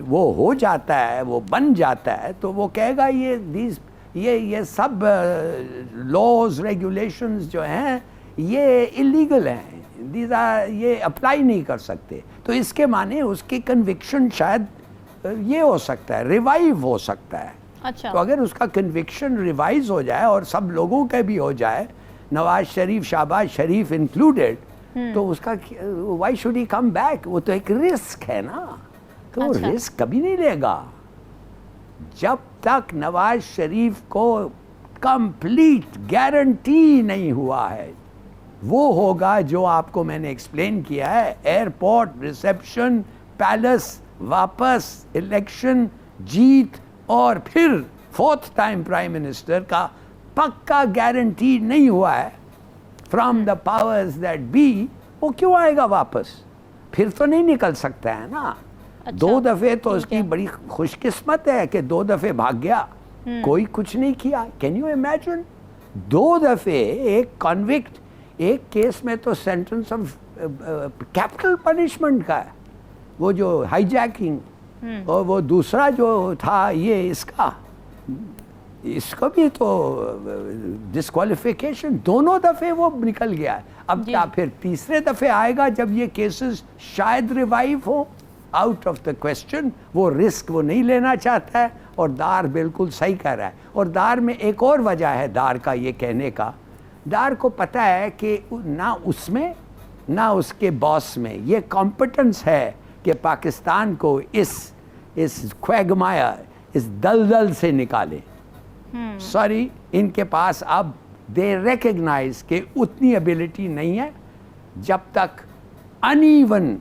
वो हो जाता है, वो बन जाता है, तो वो कहेगा ये सब लॉज रेगुलेशंस जो हैं ये इलीगल हैं, ये अप्लाई नहीं कर सकते। तो इसके माने उसकी कन्विक्शन शायद ये हो सकता है, रिवाइव हो सकता है। अच्छा। तो अगर उसका कन्विक्शन रिवाइज हो जाए और सब लोगों का भी हो जाए, नवाज शरीफ, शहबाज शरीफ इंक्लूडेड, तो उसका why should he come back? वो तो एक रिस्क है ना, तो वो अच्छा। रिस्क कभी नहीं लेगा जब तक नवाज शरीफ को कंप्लीट गारंटी नहीं हुआ है। वो होगा जो आपको मैंने एक्सप्लेन किया है, एयरपोर्ट, रिसेप्शन, पैलेस, वापस इलेक्शन, जीत, और फिर 4th टाइम प्राइम मिनिस्टर का पक्का गारंटी नहीं हुआ है from the powers that be, वो क्यों आएगा वापस? फिर तो नहीं निकल सकता है ना। अच्छा, 2 दफ़े तो ठीक उसकी है। बड़ी खुशकिस्मत है कि 2 दफ़े भाग गया, कोई कुछ नहीं किया। Can you imagine? 2 दफ़े एक कॉन्विक्ट, एक केस में तो सेंटेंस ऑफ कैपिटल पनिशमेंट का है, वो जो हाईजैकिंग, और वो दूसरा जो था ये इसको भी तो डिस्क्वालिफिकेशन, दोनों दफ़े वो निकल गया है। अब क्या फिर तीसरे दफ़े आएगा जब ये केसेस शायद रिवाइव हो? Out of the question. वो रिस्क वो नहीं लेना चाहता है, और दार बिल्कुल सही कह रहा है। और दार में एक और वजह है दार का ये कहने का, दार को पता है कि ना उसमें ना उसके बॉस में ये कॉम्पिटेंस है कि पाकिस्तान को इस ख्वैगमाया, इस दलदल से निकाले। सॉरी, इनके पास अब दे रिकग्नाइज कि उतनी एबिलिटी नहीं है जब तक अनइवन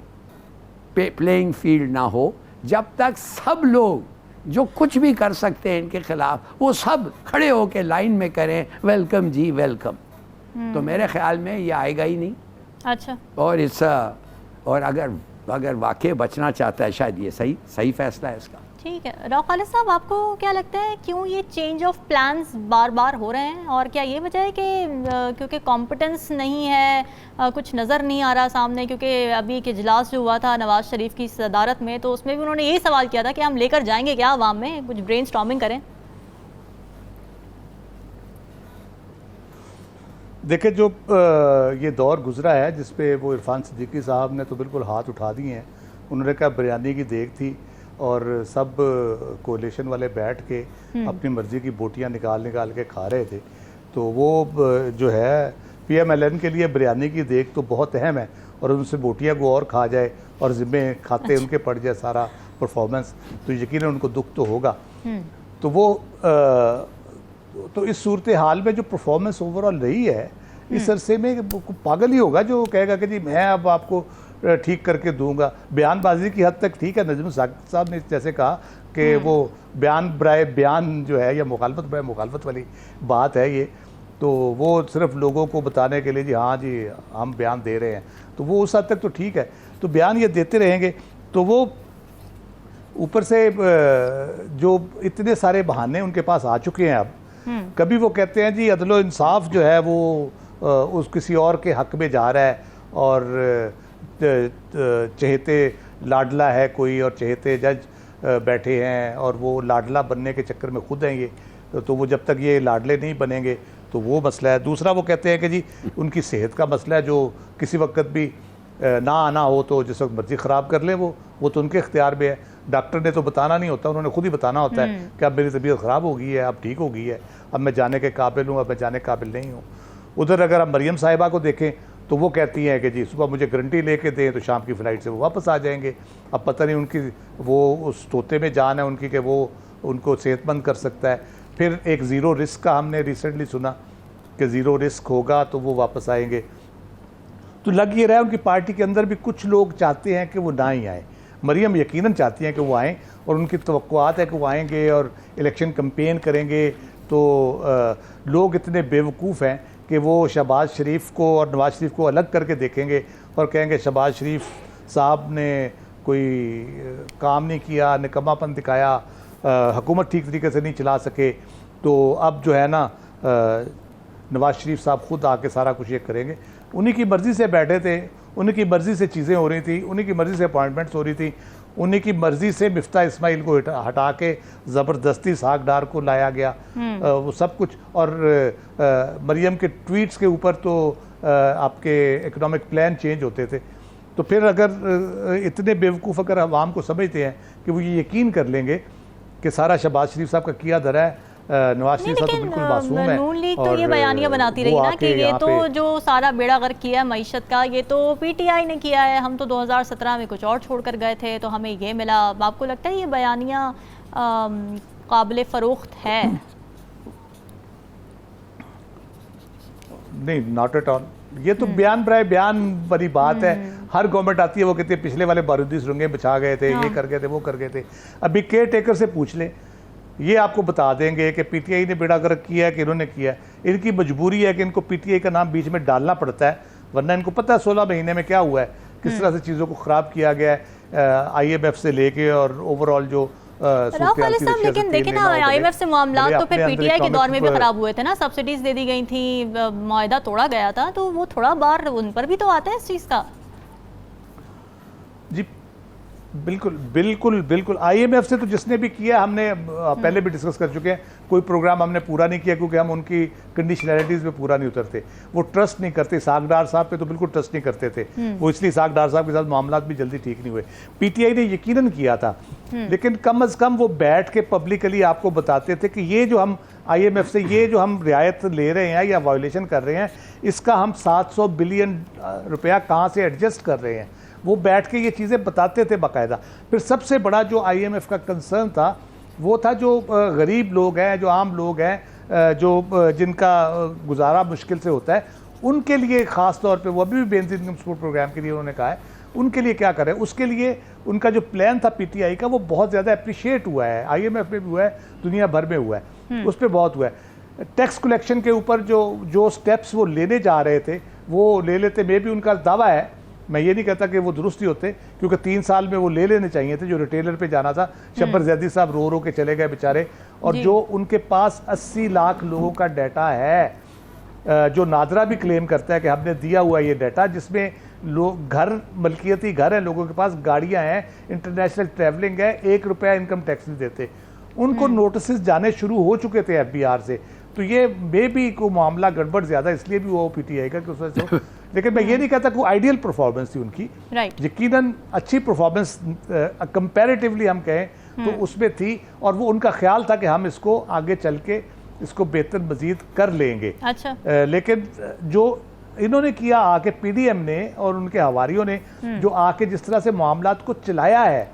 प्लेइंग फील्ड ना हो, जब तक सब लोग जो कुछ भी कर सकते हैं इनके खिलाफ वो सब खड़े होकर लाइन में करें वेलकम जी वेलकम। तो मेरे ख्याल में ये आएगा ही नहीं। अच्छा। और अगर वाकई बचना चाहता है शायद ये सही फैसला है इसका। ठीक है। राव खालिद साहब, आपको क्या लगता है क्यों ये चेंज ऑफ प्लान्स बार बार हो रहे हैं, और क्या ये वजह है कि क्योंकि कॉम्पिटेंस नहीं है, कुछ नज़र नहीं आ रहा सामने? क्योंकि अभी एक इजलास जो हुआ था नवाज शरीफ की सदारत में, तो उसमें भी उन्होंने यही सवाल किया था कि हम लेकर जाएंगे क्या अवाम में, कुछ ब्रेनस्टॉर्मिंग करें। देखिए, जो ये दौर गुजरा है जिस पे वो इरफान सिद्दीकी साहब ने तो बिल्कुल हाथ उठा दिए हैं। उन्होंने कहा बिरयानी की देग थी और सब कोalition वाले बैठ के अपनी मर्ज़ी की बोटियां निकाल के खा रहे थे। तो वो जो है PMLN के लिए बिरयानी की देग तो बहुत अहम है, और उनसे बोटियां को और खा जाए और ज़िम्मे खाते उनके पड़ जाए सारा परफॉर्मेंस, तो यकीनन उनको दुख तो होगा। तो वो तो इस सूरत हाल में जो परफॉर्मेंस ओवरऑल रही है इस अरसे में, पागल ही होगा जो कहेगा कि जी मैं अब आपको ठीक करके दूंगा। बयानबाजी की हद तक ठीक है, नजम साहब ने जैसे कहा कि वो बयान बराए बयान जो है या मुखालफत बराए मुखालफत वाली बात है ये, तो वो सिर्फ लोगों को बताने के लिए जी हाँ जी हम बयान दे रहे हैं, तो वो उस हद तक तो ठीक है। तो बयान ये देते रहेंगे, तो वो ऊपर से जो इतने सारे बहाने उनके पास आ चुके हैं अब, कभी वो कहते हैं जी अदलो इंसाफ जो है वो उस किसी और के हक में जा रहा है, और चहेते लाडला है कोई और चहेते जज बैठे हैं और वो लाडला बनने के चक्कर में खुद हैं ये, तो वो जब तक ये लाडले नहीं बनेंगे तो वो मसला है। दूसरा वो कहते हैं कि जी उनकी सेहत का मसला है, जो किसी वक्त भी ना आना हो तो जिस वक्त मर्जी ख़राब कर ले, वो तो उनके इख्तियार में है। डॉक्टर ने तो बताना नहीं होता, उन्होंने खुद ही बताना होता है कि अब मेरी तबीयत ख़राब हो गई है, अब ठीक हो गई है, अब मैं जाने के काबिल हूँ, अब मैं जाने के काबिल नहीं हूँ। उधर अगर आप मरियम साहिबा को देखें तो वो कहती हैं कि जी सुबह मुझे गारंटी लेके दें तो शाम की फ़्लाइट से वो वापस आ जाएंगे। अब पता नहीं उनकी वो उस तोते में जान है उनकी कि वो उनको सेहतमंद कर सकता है। फिर एक ज़ीरो रिस्क का हमने रिसेंटली सुना कि ज़ीरो रिस्क होगा तो वो वापस आएंगे। तो लग ये रहा है उनकी पार्टी के अंदर भी कुछ लोग चाहते हैं कि वो ना ही आए। मरियम यकीनन चाहती हैं कि वो आएँ, और उनकी तवक्कुआत है कि वो आएंगे और इलेक्शन कैंपेन करेंगे। तो लोग इतने बेवकूफ़ हैं कि वो शहबाज शरीफ को और नवाज शरीफ को अलग करके देखेंगे और कहेंगे शहबाज शरीफ साहब ने कोई काम नहीं किया, निकम्मापन दिखाया, हुकूमत ठीक तरीके से नहीं चला सके। तो अब जो है ना नवाज शरीफ साहब खुद आके सारा कुछ ये करेंगे। उन्हीं की मर्ज़ी से बैठे थे, उन्हीं की मर्ज़ी से चीज़ें हो रही थी, उन्हीं की मर्ज़ी से अपॉइंटमेंट्स हो रही थी, उन्हीं की मर्ज़ी से मिफ्ता इस्माइल को हटा के ज़बरदस्ती साग डार को लाया गया, वो सब कुछ। और मरियम के ट्वीट्स के ऊपर तो आपके इकोनॉमिक प्लान चेंज होते थे। तो फिर अगर इतने बेवकूफ़ अगर आवाम को समझते हैं कि वो ये यकीन कर लेंगे कि सारा शहबाज शरीफ साहब का किया धरा है, नवाज शरीफ साहब तो बिल्कुल मासूम है। नून लीग तो ये बयानियां बनाती रही ना कि ये तो जो सारा बेड़ा गर्क किया है मईशत का, ये तो पीटीआई ने किया है, हम तो 2017 में कुछ और छोड़कर गए थे तो हमें ये मिला। आपको लगता है ये बयानियां काबिल फरोख्त है? नहीं, नॉट एट ऑल। ये तो बयान बराए बयान वाली बात है। हर गवर्नमेंट आती है वो कहती है पिछले वाले बारूदी सुरंगें बिछा गए थे, ये कर गए थे, वो कर गए थे। अभी केयर टेकर से पूछ लें, ये आपको बता देंगे कि पीटीआई ने बेड़ा गर्क किया है कि इन्होंने किया है। इनकी मजबूरी है कि इनको पीटीआई का नाम बीच में डालना पड़ता है, वरना इनको पता है 16 महीने में क्या हुआ है, किस तरह से चीज़ों को ख़राब किया गया है IMF से लेके और ओवरऑल जो राव खालिद साहब। लेकिन देखें ना, IMF से मामला तो फिर पीटीआई के दौर में भी खराब हुए थे ना, सब्सिडीज दे दी गई थी, मुआहदा तोड़ा गया था, तो वो थोड़ा बार उन पर भी तो आता है इस चीज़ का। जी बिल्कुल बिल्कुल बिल्कुल। IMF से तो जिसने भी किया, हमने पहले भी डिस्कस कर चुके हैं, कोई प्रोग्राम हमने पूरा नहीं किया क्योंकि हम उनकी कंडीशनैलिटीज़ पे पूरा नहीं उतरते। वो ट्रस्ट नहीं करते, सागडार साहब पे तो बिल्कुल ट्रस्ट नहीं करते थे वो, इसलिए सागडार साहब के साथ मामला भी जल्दी ठीक नहीं हुए। पीटीआई ने यकीनन किया था, लेकिन कम अज़ कम वो बैठ के पब्लिकली आपको बताते थे कि ये जो हम IMF से ये जो हम रियायत ले रहे हैं या वायोलेशन कर रहे हैं, इसका हम 700 बिलियन रुपया कहाँ से एडजस्ट कर रहे हैं। वो बैठ के ये चीज़ें बताते थे बाकायदा। फिर सबसे बड़ा जो IMF का कंसर्न था वो था जो गरीब लोग हैं, जो आम लोग हैं, जो जिनका गुजारा मुश्किल से होता है, उनके लिए ख़ास तौर पे वो अभी भी बेसिक इनकम सपोर्ट प्रोग्राम के लिए उन्होंने कहा है, उनके लिए क्या करें। उसके लिए उनका जो प्लान था पीटीआई का, वो बहुत ज़्यादा अप्रिशिएट हुआ है, IMF में भी हुआ है, दुनिया भर में हुआ है, उस पर बहुत हुआ है। टैक्स कलेक्शन के ऊपर जो स्टेप्स वो लेने जा रहे थे वो ले लेते, मे भी उनका दावा है, मैं ये नहीं कहता कि वो दुरुस्त ही होते, क्योंकि 3 साल में वो ले लेने चाहिए थे। जो रिटेलर पे जाना था, शब्बर जैदी साहब रो रो के चले गए बेचारे। और जो उनके पास 80 लाख लोगों का डाटा है, जो नादरा भी क्लेम करता है कि हमने दिया हुआ ये डाटा, जिसमें लोग घर मलकियती घर है, लोगों के पास गाड़ियां हैं, इंटरनेशनल ट्रैवलिंग है, 1 रुपया इनकम टैक्स नहीं देते, उनको नोटिस जाने शुरू हो चुके थे FBR से। तो ये मे भी को मामला गड़बड़ ज़्यादा इसलिए भी वो पीटीआई का कि लेकिन मैं ये नहीं कहता कोई आइडियल परफॉर्मेंस थी उनकी, यकीनन अच्छी परफॉर्मेंस कंपैरेटिवली हम कहें तो उसमें थी, और वो उनका ख्याल था कि हम इसको आगे चल के इसको बेहतर मजीद कर लेंगे। अच्छा। लेकिन जो इन्होंने किया आके PDM ने और उनके हवारियों ने जो आके जिस तरह से मामलात को चलाया है,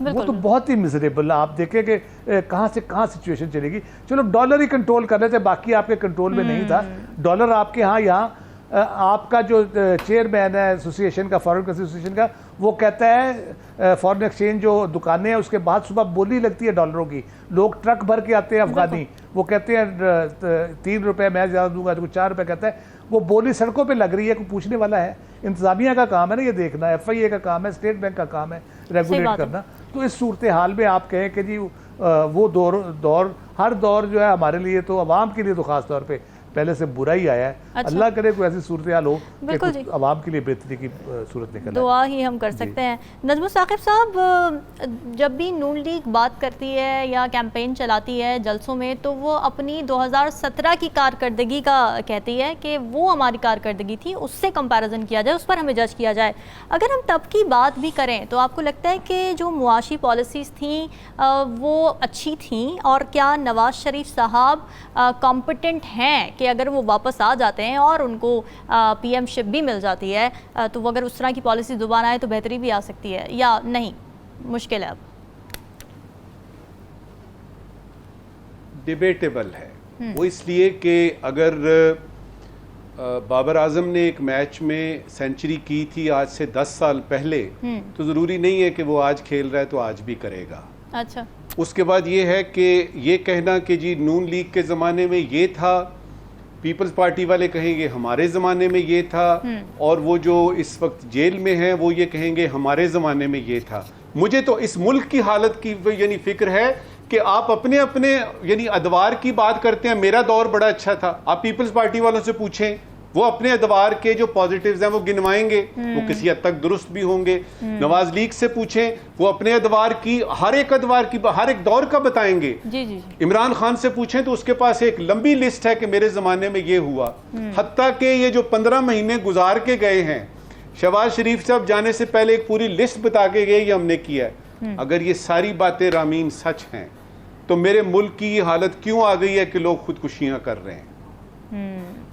वो तो बहुत ही मिजरेबल। आप देखें कि कहाँ से कहाँ सिचुएशन चलेगी। चलो डॉलर ही कंट्रोल कर रहे थे, बाकी आपके कंट्रोल में नहीं था। डॉलर आपके यहाँ आपका जो चेयरमैन है एसोसिएशन का, फॉरेन करेंसी एसोसिएशन का, वो कहता है फॉरेन एक्सचेंज जो दुकानें हैं उसके बाद सुबह बोली लगती है डॉलरों की, लोग ट्रक भर के आते हैं अफगानी, वो कहते हैं 3 रुपये मैं ज़्यादा दूंगा, तो 4 रुपये कहता है, वो बोली सड़कों पे लग रही है, कोई पूछने वाला है? इंतजामिया का काम है ना ये देखना, FIA का काम है, स्टेट बैंक का काम है रेगुलेट करना। तो इस सूरत हाल में आप कहें कि जी वो दौर हर दौर जो है हमारे लिए तो अवाम के लिए तो ख़ास तौर पे पहले से बुरा ही आया है। अच्छा। अल्लाह करे कोई ऐसी सूरत हाल हो कि आवाम के लिए बेहतरी की सूरत निकले, दुआ ही हम कर सकते हैं। नजमुल साकिब साहब, जब भी नून लीग बात करती है या कैंपेन चलाती है जलसों में, तो वो अपनी 2017 की कारकर्दगी का कहती है कि वो हमारी कारकर्दगी थी, उससे कंपैरिजन किया जाए, उस पर हमें जज किया जाए। अगर हम तब की बात भी करें तो आपको लगता है कि जो मुआशी पॉलिसीज़ थी वो अच्छी थी, और क्या नवाज शरीफ साहब कॉम्पिटेंट हैं कि अगर वो वापस आ जाते हैं और उनको PM शिप भी मिल जाती है, तो वो अगर उस तरह की पॉलिसी दोबारा आए तो बेहतरी भी आ सकती है, या नहीं मुश्किल है? अब डिबेटेबल है वो, इसलिए कि अगर बाबर आजम ने एक मैच में सेंचुरी की थी आज से 10 साल पहले, तो ज़रूरी नहीं है कि वो आज खेल रहा है तो आज भी करेगा। अच्छा। उसके बाद ये है कि ये कहना कि जी नून लीग के ज़माने में ये था, पीपल्स पार्टी वाले कहेंगे हमारे ज़माने में ये था, और वो जो इस वक्त जेल में है वो ये कहेंगे हमारे ज़माने में ये था। मुझे तो इस मुल्क की हालत की यानी फिक्र है कि आप अपने अपने यानी अदवार की बात करते हैं। मेरा दौर बड़ा अच्छा था, आप पीपल्स पार्टी वालों से पूछें, वो अपने अदवार के जो पॉजिटिव्स हैं वो गिनवाएंगे, वो किसी हद तक दुरुस्त भी होंगे। नवाज लीग से पूछें, वो अपने अदवार की हर एक अदवार की हर एक दौर का बताएंगे। जी जी। इमरान खान से पूछें तो उसके पास एक लंबी लिस्ट है कि मेरे जमाने में ये हुआ। हत्ता के ये जो 15 महीने गुजार के गए हैं, शहबाज शरीफ साहब जाने से पहले एक पूरी लिस्ट बता के गए, ये हमने किया है। अगर ये सारी बातें रामीन सच हैं तो मेरे मुल्क की ये हालत क्यों आ गई है कि लोग खुदकुशियां कर रहे हैं?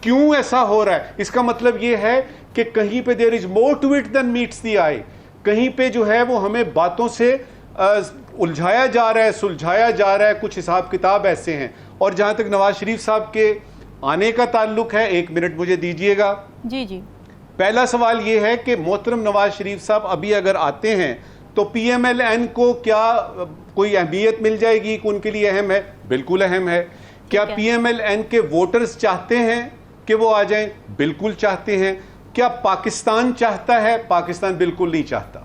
क्यों ऐसा हो रहा है? इसका मतलब ये है कि कहीं पे there is more to it than meets the eye. कहीं पे जो है वो हमें बातों से उलझाया जा रहा है, सुलझाया जा रहा है, कुछ हिसाब किताब ऐसे हैं। और जहां तक नवाज शरीफ साहब के आने का ताल्लुक है, 1 मिनट मुझे दीजिएगा। जी जी। पहला सवाल यह है कि मोहतरम नवाज शरीफ साहब अभी अगर आते हैं तो PMLN को क्या कोई अहमियत मिल जाएगी कि उनके लिए अहम है? बिल्कुल अहम है। क्या PMLN के वोटर्स चाहते हैं कि वो आ जाएं? बिल्कुल चाहते हैं। क्या पाकिस्तान चाहता है? पाकिस्तान बिल्कुल नहीं चाहता।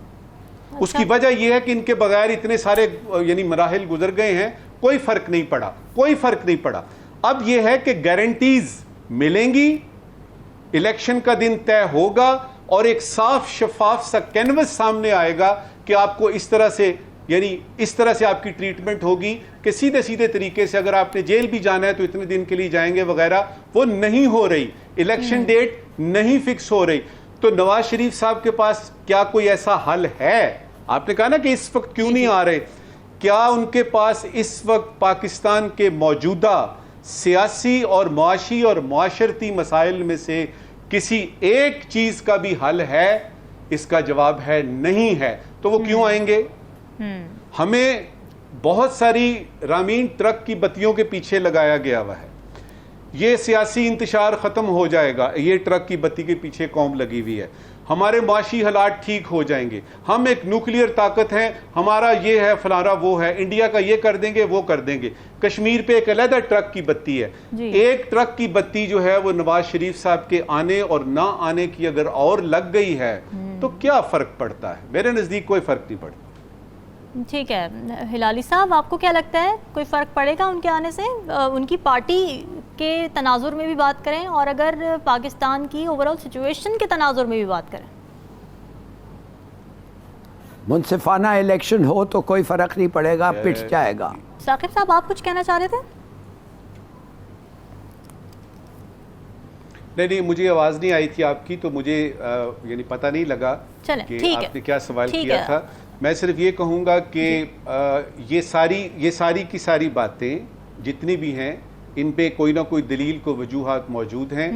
उसकी वजह यह है कि इनके बगैर इतने सारे यानी मराहिल गुजर गए हैं, कोई फर्क नहीं पड़ा, कोई फर्क नहीं पड़ा। अब यह है कि गारंटीज मिलेंगी, इलेक्शन का दिन तय होगा और एक साफ शफाफ सा कैनवस सामने आएगा कि आपको इस तरह से यानी इस तरह से आपकी ट्रीटमेंट होगी कि सीधे सीधे तरीके से अगर आपने जेल भी जाना है तो इतने दिन के लिए जाएंगे वगैरह। वो नहीं हो रही, इलेक्शन डेट नहीं फिक्स हो रही। तो नवाज शरीफ साहब के पास क्या कोई ऐसा हल है? आपने कहा ना कि इस वक्त क्यों नहीं आ रहे, क्या उनके पास इस वक्त पाकिस्तान के मौजूदा सियासी और मुआशी और मुआशरती मसाइल में से किसी एक चीज का भी हल है? इसका जवाब है नहीं है। तो वो क्यों आएंगे? हमें बहुत सारी रामीन ट्रक की बत्तियों के पीछे लगाया गया हुआ है। ये सियासी इंतशार खत्म हो जाएगा, ये ट्रक की बत्ती के पीछे कौम लगी हुई है। हमारे माशी हालात ठीक हो जाएंगे, हम एक न्यूक्लियर ताकत हैं, हमारा ये है फलाना वो है, इंडिया का ये कर देंगे वो कर देंगे। कश्मीर पे एक अलग ट्रक की बत्ती है। एक ट्रक की बत्ती जो है वो नवाज शरीफ साहब के आने और ना आने की अगर और लग गई है तो क्या फर्क पड़ता है? मेरे नजदीक कोई फर्क नहीं पड़ता। ठीक है हिलाली साहब, आपको क्या लगता है कोई फ़र्क पड़ेगा उनके आने से? उनकी पार्टी के तनाजुर में भी बात करें और अगर पाकिस्तान की ओवरऑल सिचुएशन के तनाजुर में भी बात करें। मुनसिफाना इलेक्शन हो तो कोई फ़र्क नहीं पड़ेगा, पिट जाएगा। साकिब साहब, आप कुछ कहना चाह रहे थे? नहीं, मुझे आवाज़ नहीं आई थी आपकी, तो मुझे यानी पता नहीं लगा कि आपने क्या सवाल किया था। मैं सिर्फ ये कहूँगा कि ये सारी की सारी बातें जितनी भी हैं इन पे कोई ना कोई दलील को वजूहात मौजूद हैं।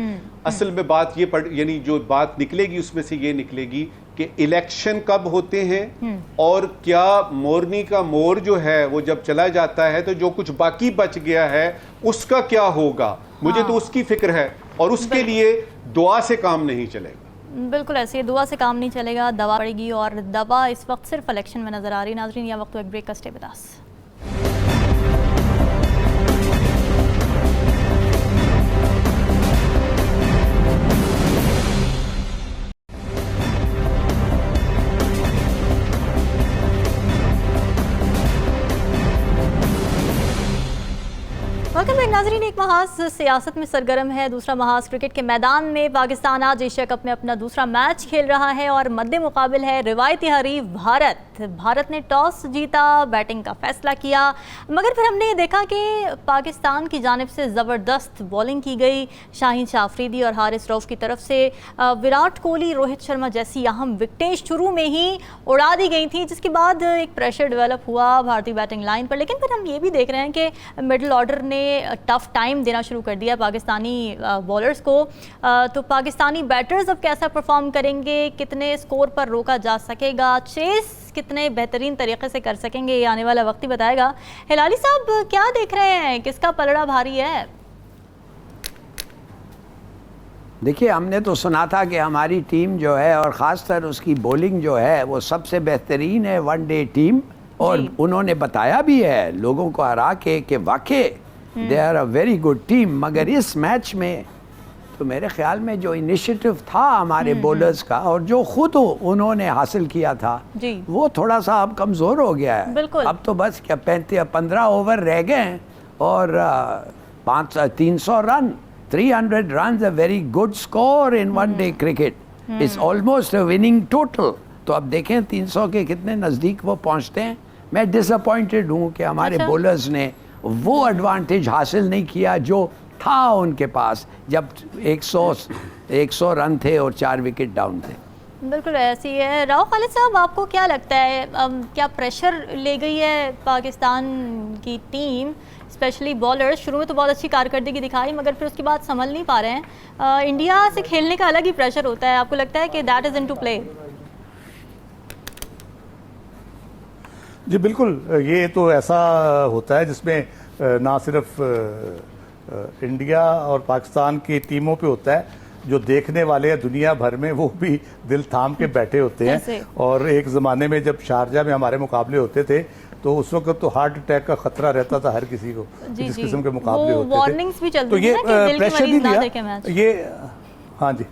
असल में बात ये यानी जो बात निकलेगी उसमें से ये निकलेगी कि इलेक्शन कब होते हैं और क्या मोरनी का मोर जो है वो जब चला जाता है तो जो कुछ बाकी बच गया है उसका क्या होगा। मुझे तो उसकी फिक्र है और उसके लिए दुआ से काम नहीं चलेगा। बिल्कुल ऐसे दुआ से काम नहीं चलेगा, दवा पड़ेगी और दवा इस वक्त सिर्फ इलेक्शन में नजर आ रही है। नाज़रीन, यह वक्त एक ब्रेक का, stay with us. Welcome back नाज़रीन। एक महाज सियासत में सरगर्म है, दूसरा महाज क्रिकेट के मैदान में। पाकिस्तान आज एशिया कप में अपना दूसरा मैच खेल रहा है और मद्दे मुकाबिल है रिवायती हरीफ भारत। भारत ने टॉस जीता, बैटिंग का फैसला किया, मगर फिर हमने ये देखा कि पाकिस्तान की जानिब से ज़बरदस्त बॉलिंग की गई। शाहीन शाह अफरीदी और हारिस रऊफ की तरफ से विराट कोहली, रोहित शर्मा जैसी अहम विकेटें शुरू में ही उड़ा दी गई थी, जिसके बाद एक प्रेशर डेवलप हुआ भारतीय बैटिंग लाइन पर। लेकिन फिर हम ये भी देख रहे हैं कि मिडिल ऑर्डर ने टफ टाइम देना शुरू कर दिया पाकिस्तानी बॉलर्स को। तो पाकिस्तानी बैटर्स अब कैसा परफॉर्म करेंगे, कितने स्कोर पर रोका जा सकेगा, चेस कितने बेहतरीन तरीके से कर सकेंगे, ये आने वाला वक्त ही बताएगा। हिलाली साहब, क्या देख रहे हैं, किसका पलड़ा भारी है? देखिए, हमने तो सुना था कि हमारी टीम जो है और ख़ासकर उसकी बॉलिंग जो है वो सबसे बेहतरीन है वनडे टीम, और उन्होंने बताया भी है लोगों को हरा के कि वाकई they are a very good team. मगर इस मैच में तो मेरे ख्याल में जो इनिशिएटिव था हमारे बॉलर्स का और जो खुद उन्होंने हासिल किया था जी। वो थोड़ा सा अब कमज़ोर हो गया है। बिल्कुल। अब तो बस क्या 15 ओवर रह गए हैं और 300 run, 300 run, a very good score in one day cricket, it's almost a winning total. तो अब देखें 300 के कितने नज़दीक वो पहुंचते हैं। मैं डिसअपॉइंटेड हूँ कि हमारे अच्छा। बॉलर्स ने वो एडवांटेज हासिल नहीं किया जो था उनके पास जब 100 रन थे और 4 विकेट डाउन थे। बिल्कुल ऐसी है। राव खालिद साहब, आपको क्या लगता है, क्या प्रेशर ले गई है पाकिस्तान की टीम, स्पेशली बॉलर्स? शुरू में तो बहुत अच्छी कारकर्दगी दिखाई मगर फिर उसके बाद संभल नहीं पा रहे हैं। इंडिया से खेलने का अलग ही प्रेशर होता है, आपको लगता है कि that is in to play? जी बिल्कुल, ये तो ऐसा होता है जिसमें ना सिर्फ इंडिया और पाकिस्तान की टीमों पे होता है, जो देखने वाले हैं दुनिया भर में वो भी दिल थाम के बैठे होते हैं। और एक ज़माने में जब शारजा में हमारे मुकाबले होते थे तो उस वक्त तो हार्ट अटैक का खतरा रहता था हर किसी को, जिस किस्म के मुकाबले होते थे। वार्निंग्स भी चलती तो ये थी ना कि दिल की प्रेशर मरीज नहीं ना देखे लिया, मैच। ये हाँ जी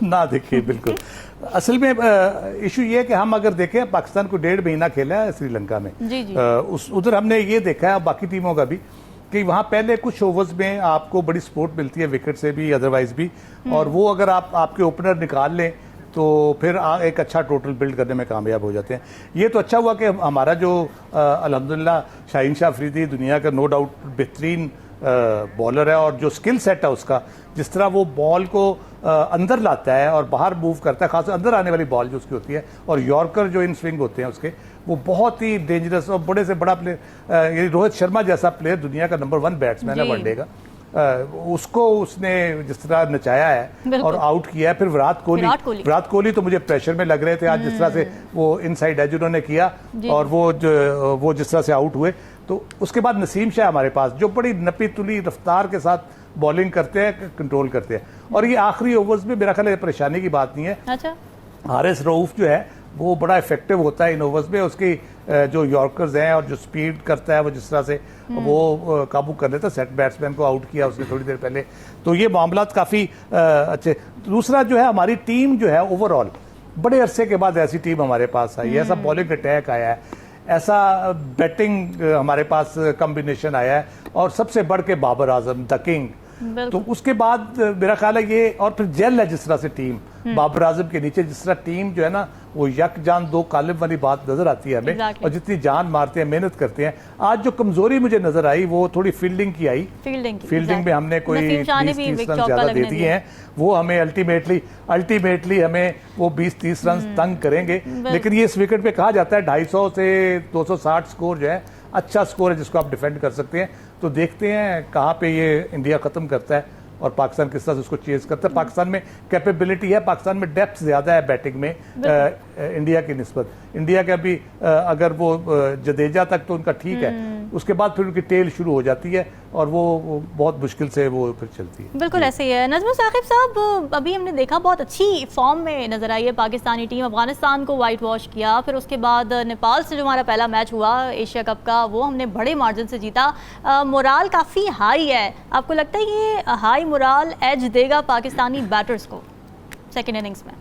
ना देखिए बिल्कुल। असल में इशू ये है कि हम अगर देखें पाकिस्तान को 1.5 महीना खेला है श्रीलंका में, जी जी। उधर हमने ये देखा है बाकी टीमों का भी कि वहाँ पहले कुछ ओवर्स में आपको बड़ी सपोर्ट मिलती है विकेट से भी अदरवाइज भी, और वो अगर आपके ओपनर निकाल लें तो फिर एक अच्छा टोटल बिल्ड करने में कामयाब हो जाते हैं। ये तो अच्छा हुआ कि हमारा जो अल्हम्दुलिल्लाह शाहीन शाह अफरीदी दुनिया का नो डाउट बेहतरीन बॉलर है, और जो स्किल सेट है उसका, जिस तरह वो बॉल को अंदर लाता है और बाहर मूव करता है, खास अंदर आने वाली बॉल जो उसकी होती है, और यॉर्कर जो इन स्विंग होते हैं उसके, वो बहुत ही डेंजरस और बड़े से बड़ा प्लेयर, ये रोहित शर्मा जैसा प्लेयर, दुनिया का नंबर 1 बैट्समैन है वनडे का, उसको उसने जिस तरह नचाया है और आउट किया है। फिर विराट कोहली तो मुझे प्रेशर में लग रहे थे आज, जिस तरह से वो इनसाइड एज उन्होंने किया और वो जिस तरह से आउट हुए। तो उसके बाद नसीम शाह हमारे पास, जो बड़ी नपी तुली रफ्तार के साथ बॉलिंग करते हैं, कंट्रोल करते हैं, और ये आखिरी ओवर्स में मेरा ख्याल है परेशानी की बात नहीं है। अच्छा। हारिस रऊफ जो है वो बड़ा इफेक्टिव होता है इन ओवर्स में, उसकी जो यॉर्कर्स हैं और जो स्पीड करता है वो जिस तरह से वो काबू कर लेता है। सेट बैट्समैन को आउट किया उसने थोड़ी देर पहले, तो ये मामला काफ़ी अच्छे। दूसरा जो है हमारी टीम जो है ओवरऑल बड़े अरसे के बाद ऐसी टीम हमारे पास आई है, ऐसा बॉलिंग अटैक आया है, ऐसा बैटिंग हमारे पास कॉम्बिनेशन आया है, और सबसे बढ़ के बाबर आजम द किंग। तो उसके बाद मेरा ख्याल है ये, और फिर जेल है जिस तरह से टीम बाबर आजम के नीचे, जिस तरह टीम जो है ना वो यक जान दो कालिब वाली बात नजर आती है हमें, और जितनी जान मारते हैं, मेहनत करते हैं। आज जो कमजोरी मुझे नजर आई वो थोड़ी फील्डिंग की आई। फील्डिंग में हमने कोई 20-30 रन ज्यादा दे दिए हैं, वो हमें अल्टीमेटली हमें वो 20-30 रन तंग करेंगे। लेकिन ये इस विकेट पे कहा जाता है 250 से 260 स्कोर जो है अच्छा स्कोर है जिसको आप डिफेंड कर सकते हैं। तो देखते हैं कहाँ पे ये इंडिया खत्म करता है और पाकिस्तान किस तरह से उसको चेज करता है। पाकिस्तान में कैपेबिलिटी है, पाकिस्तान में डेप्थ ज्यादा है बैटिंग में इंडिया की निस्बत। इंडिया का भी अगर वो जडेजा तक तो उनका ठीक है, उसके बाद फिर उनकी टेल शुरू हो जाती है और वो बहुत मुश्किल से वो फिर चलती है। बिल्कुल ऐसे ही है। नजमुल साकिब साहब, अभी हमने देखा बहुत अच्छी फॉर्म में नजर आई है पाकिस्तानी टीम, अफगानिस्तान को वाइट वॉश किया, फिर उसके बाद नेपाल से जो हमारा पहला मैच हुआ एशिया कप का वो हमने बड़े मार्जिन से जीता। मोराल काफ़ी हाई है, आपको लगता है ये हाई मोराल एज देगा पाकिस्तानी बैटर्स को सेकेंड इनिंग्स में?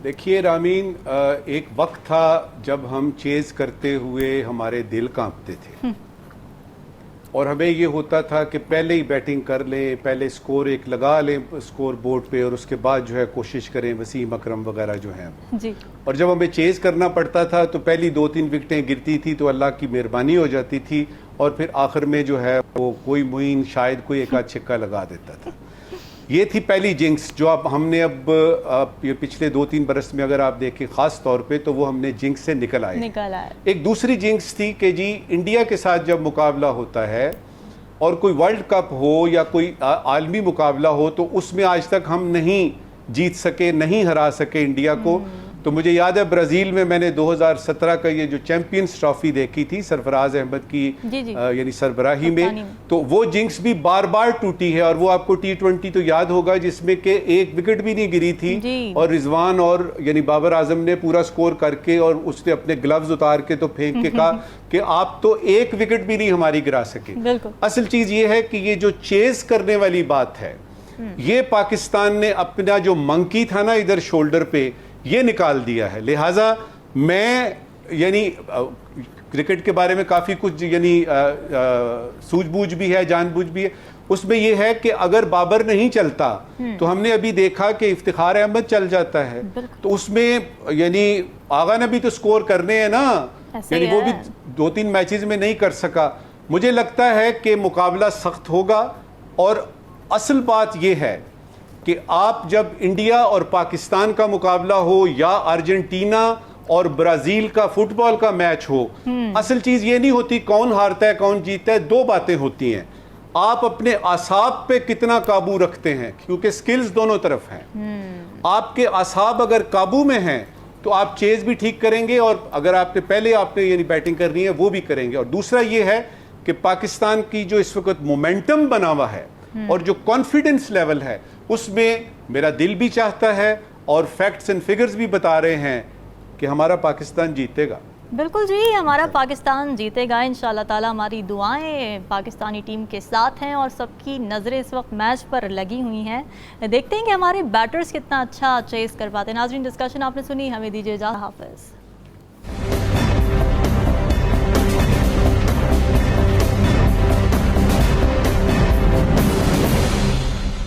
देखिए रामीन, एक वक्त था जब हम चेज करते हुए हमारे दिल कांपते थे और हमें ये होता था कि पहले ही बैटिंग कर लें, पहले स्कोर एक लगा लें स्कोर बोर्ड पे और उसके बाद जो है कोशिश करें वसीम अकरम वगैरह जो हैं जी। और जब हमें चेज करना पड़ता था तो पहली 2-3 विकेटें गिरती थी तो अल्लाह की मेहरबानी हो जाती थी और फिर आखिर में जो है वो कोई मुइन शायद कोई एक आध छक्का लगा देता था। ये थी पहली जिंक्स जो हमने अब ये पिछले 2-3 बरस में अगर आप देखें खास तौर पे तो वो हमने जिंक्स से निकल आए। एक दूसरी जिंक्स थी कि जी इंडिया के साथ जब मुकाबला होता है और कोई वर्ल्ड कप हो या कोई आलमी मुकाबला हो तो उसमें आज तक हम नहीं जीत सके, नहीं हरा सके इंडिया को, तो मुझे याद है ब्राज़ील में मैंने 2017 का ये जो चैंपियंस ट्रॉफी देखी थी सरफराज अहमद की जी, जी। यानी सरबराही कप्तानी में, में। तो वो जिंक्स भी बार बार टूटी है। और वो आपको T20 तो याद होगा जिसमें के एक विकेट भी नहीं गिरी थी जी। और रिजवान और यानी बाबर आजम ने पूरा स्कोर करके और उसने अपने ग्लव्स उतार के तो फेंक के कहा कि आप तो एक विकेट भी नहीं हमारी गिरा सके। बिल्कुल। असल चीज ये है कि ये जो चेज करने वाली बात है, ये पाकिस्तान ने अपना जो मंकी था ना इधर शोल्डर पे, ये निकाल दिया है। लिहाजा मैं यानी क्रिकेट के बारे में काफ़ी कुछ यानी सूझबूझ भी है, जानबूझ भी है। उसमें यह है कि अगर बाबर नहीं चलता तो हमने अभी देखा कि इफ्तिखार अहमद चल जाता है, तो उसमें यानी आगा ने भी तो स्कोर करने हैं ना, ऐसे यानी ही वो भी है। 2-3 मैचेस में नहीं कर सका। मुझे लगता है कि मुकाबला सख्त होगा। और असल बात यह है कि आप जब इंडिया और पाकिस्तान का मुकाबला हो या अर्जेंटीना और ब्राजील का फुटबॉल का मैच हो, असल चीज ये नहीं होती कौन हारता है कौन जीतता है, दो बातें होती हैं। आप अपने आसाब पे कितना काबू रखते हैं, क्योंकि स्किल्स दोनों तरफ हैं। आपके आसाब अगर काबू में हैं तो आप चेज भी ठीक करेंगे, और अगर आपने पहले आपने यानी बैटिंग करनी है वो भी करेंगे। और दूसरा ये है कि पाकिस्तान की जो इस वक्त मोमेंटम बना हुआ है और जो कॉन्फिडेंस लेवल है, उसमें मेरा दिल भी चाहता है और फैक्ट्स एंड फिगर्स भी बता रहे हैं कि हमारा पाकिस्तान जीतेगा। बिल्कुल जी, हमारा पाकिस्तान जीतेगा इंशाल्लाह ताला। हमारी दुआएं पाकिस्तानी टीम के साथ हैं और सबकी नज़रें इस वक्त मैच पर लगी हुई हैं। देखते हैं कि हमारे बैटर्स कितना अच्छा चेस कर पाते हैं। नाज़रीन, डिस्कशन आपने सुनी, हमें दीजिए इजाज़त। हाफ़िज़।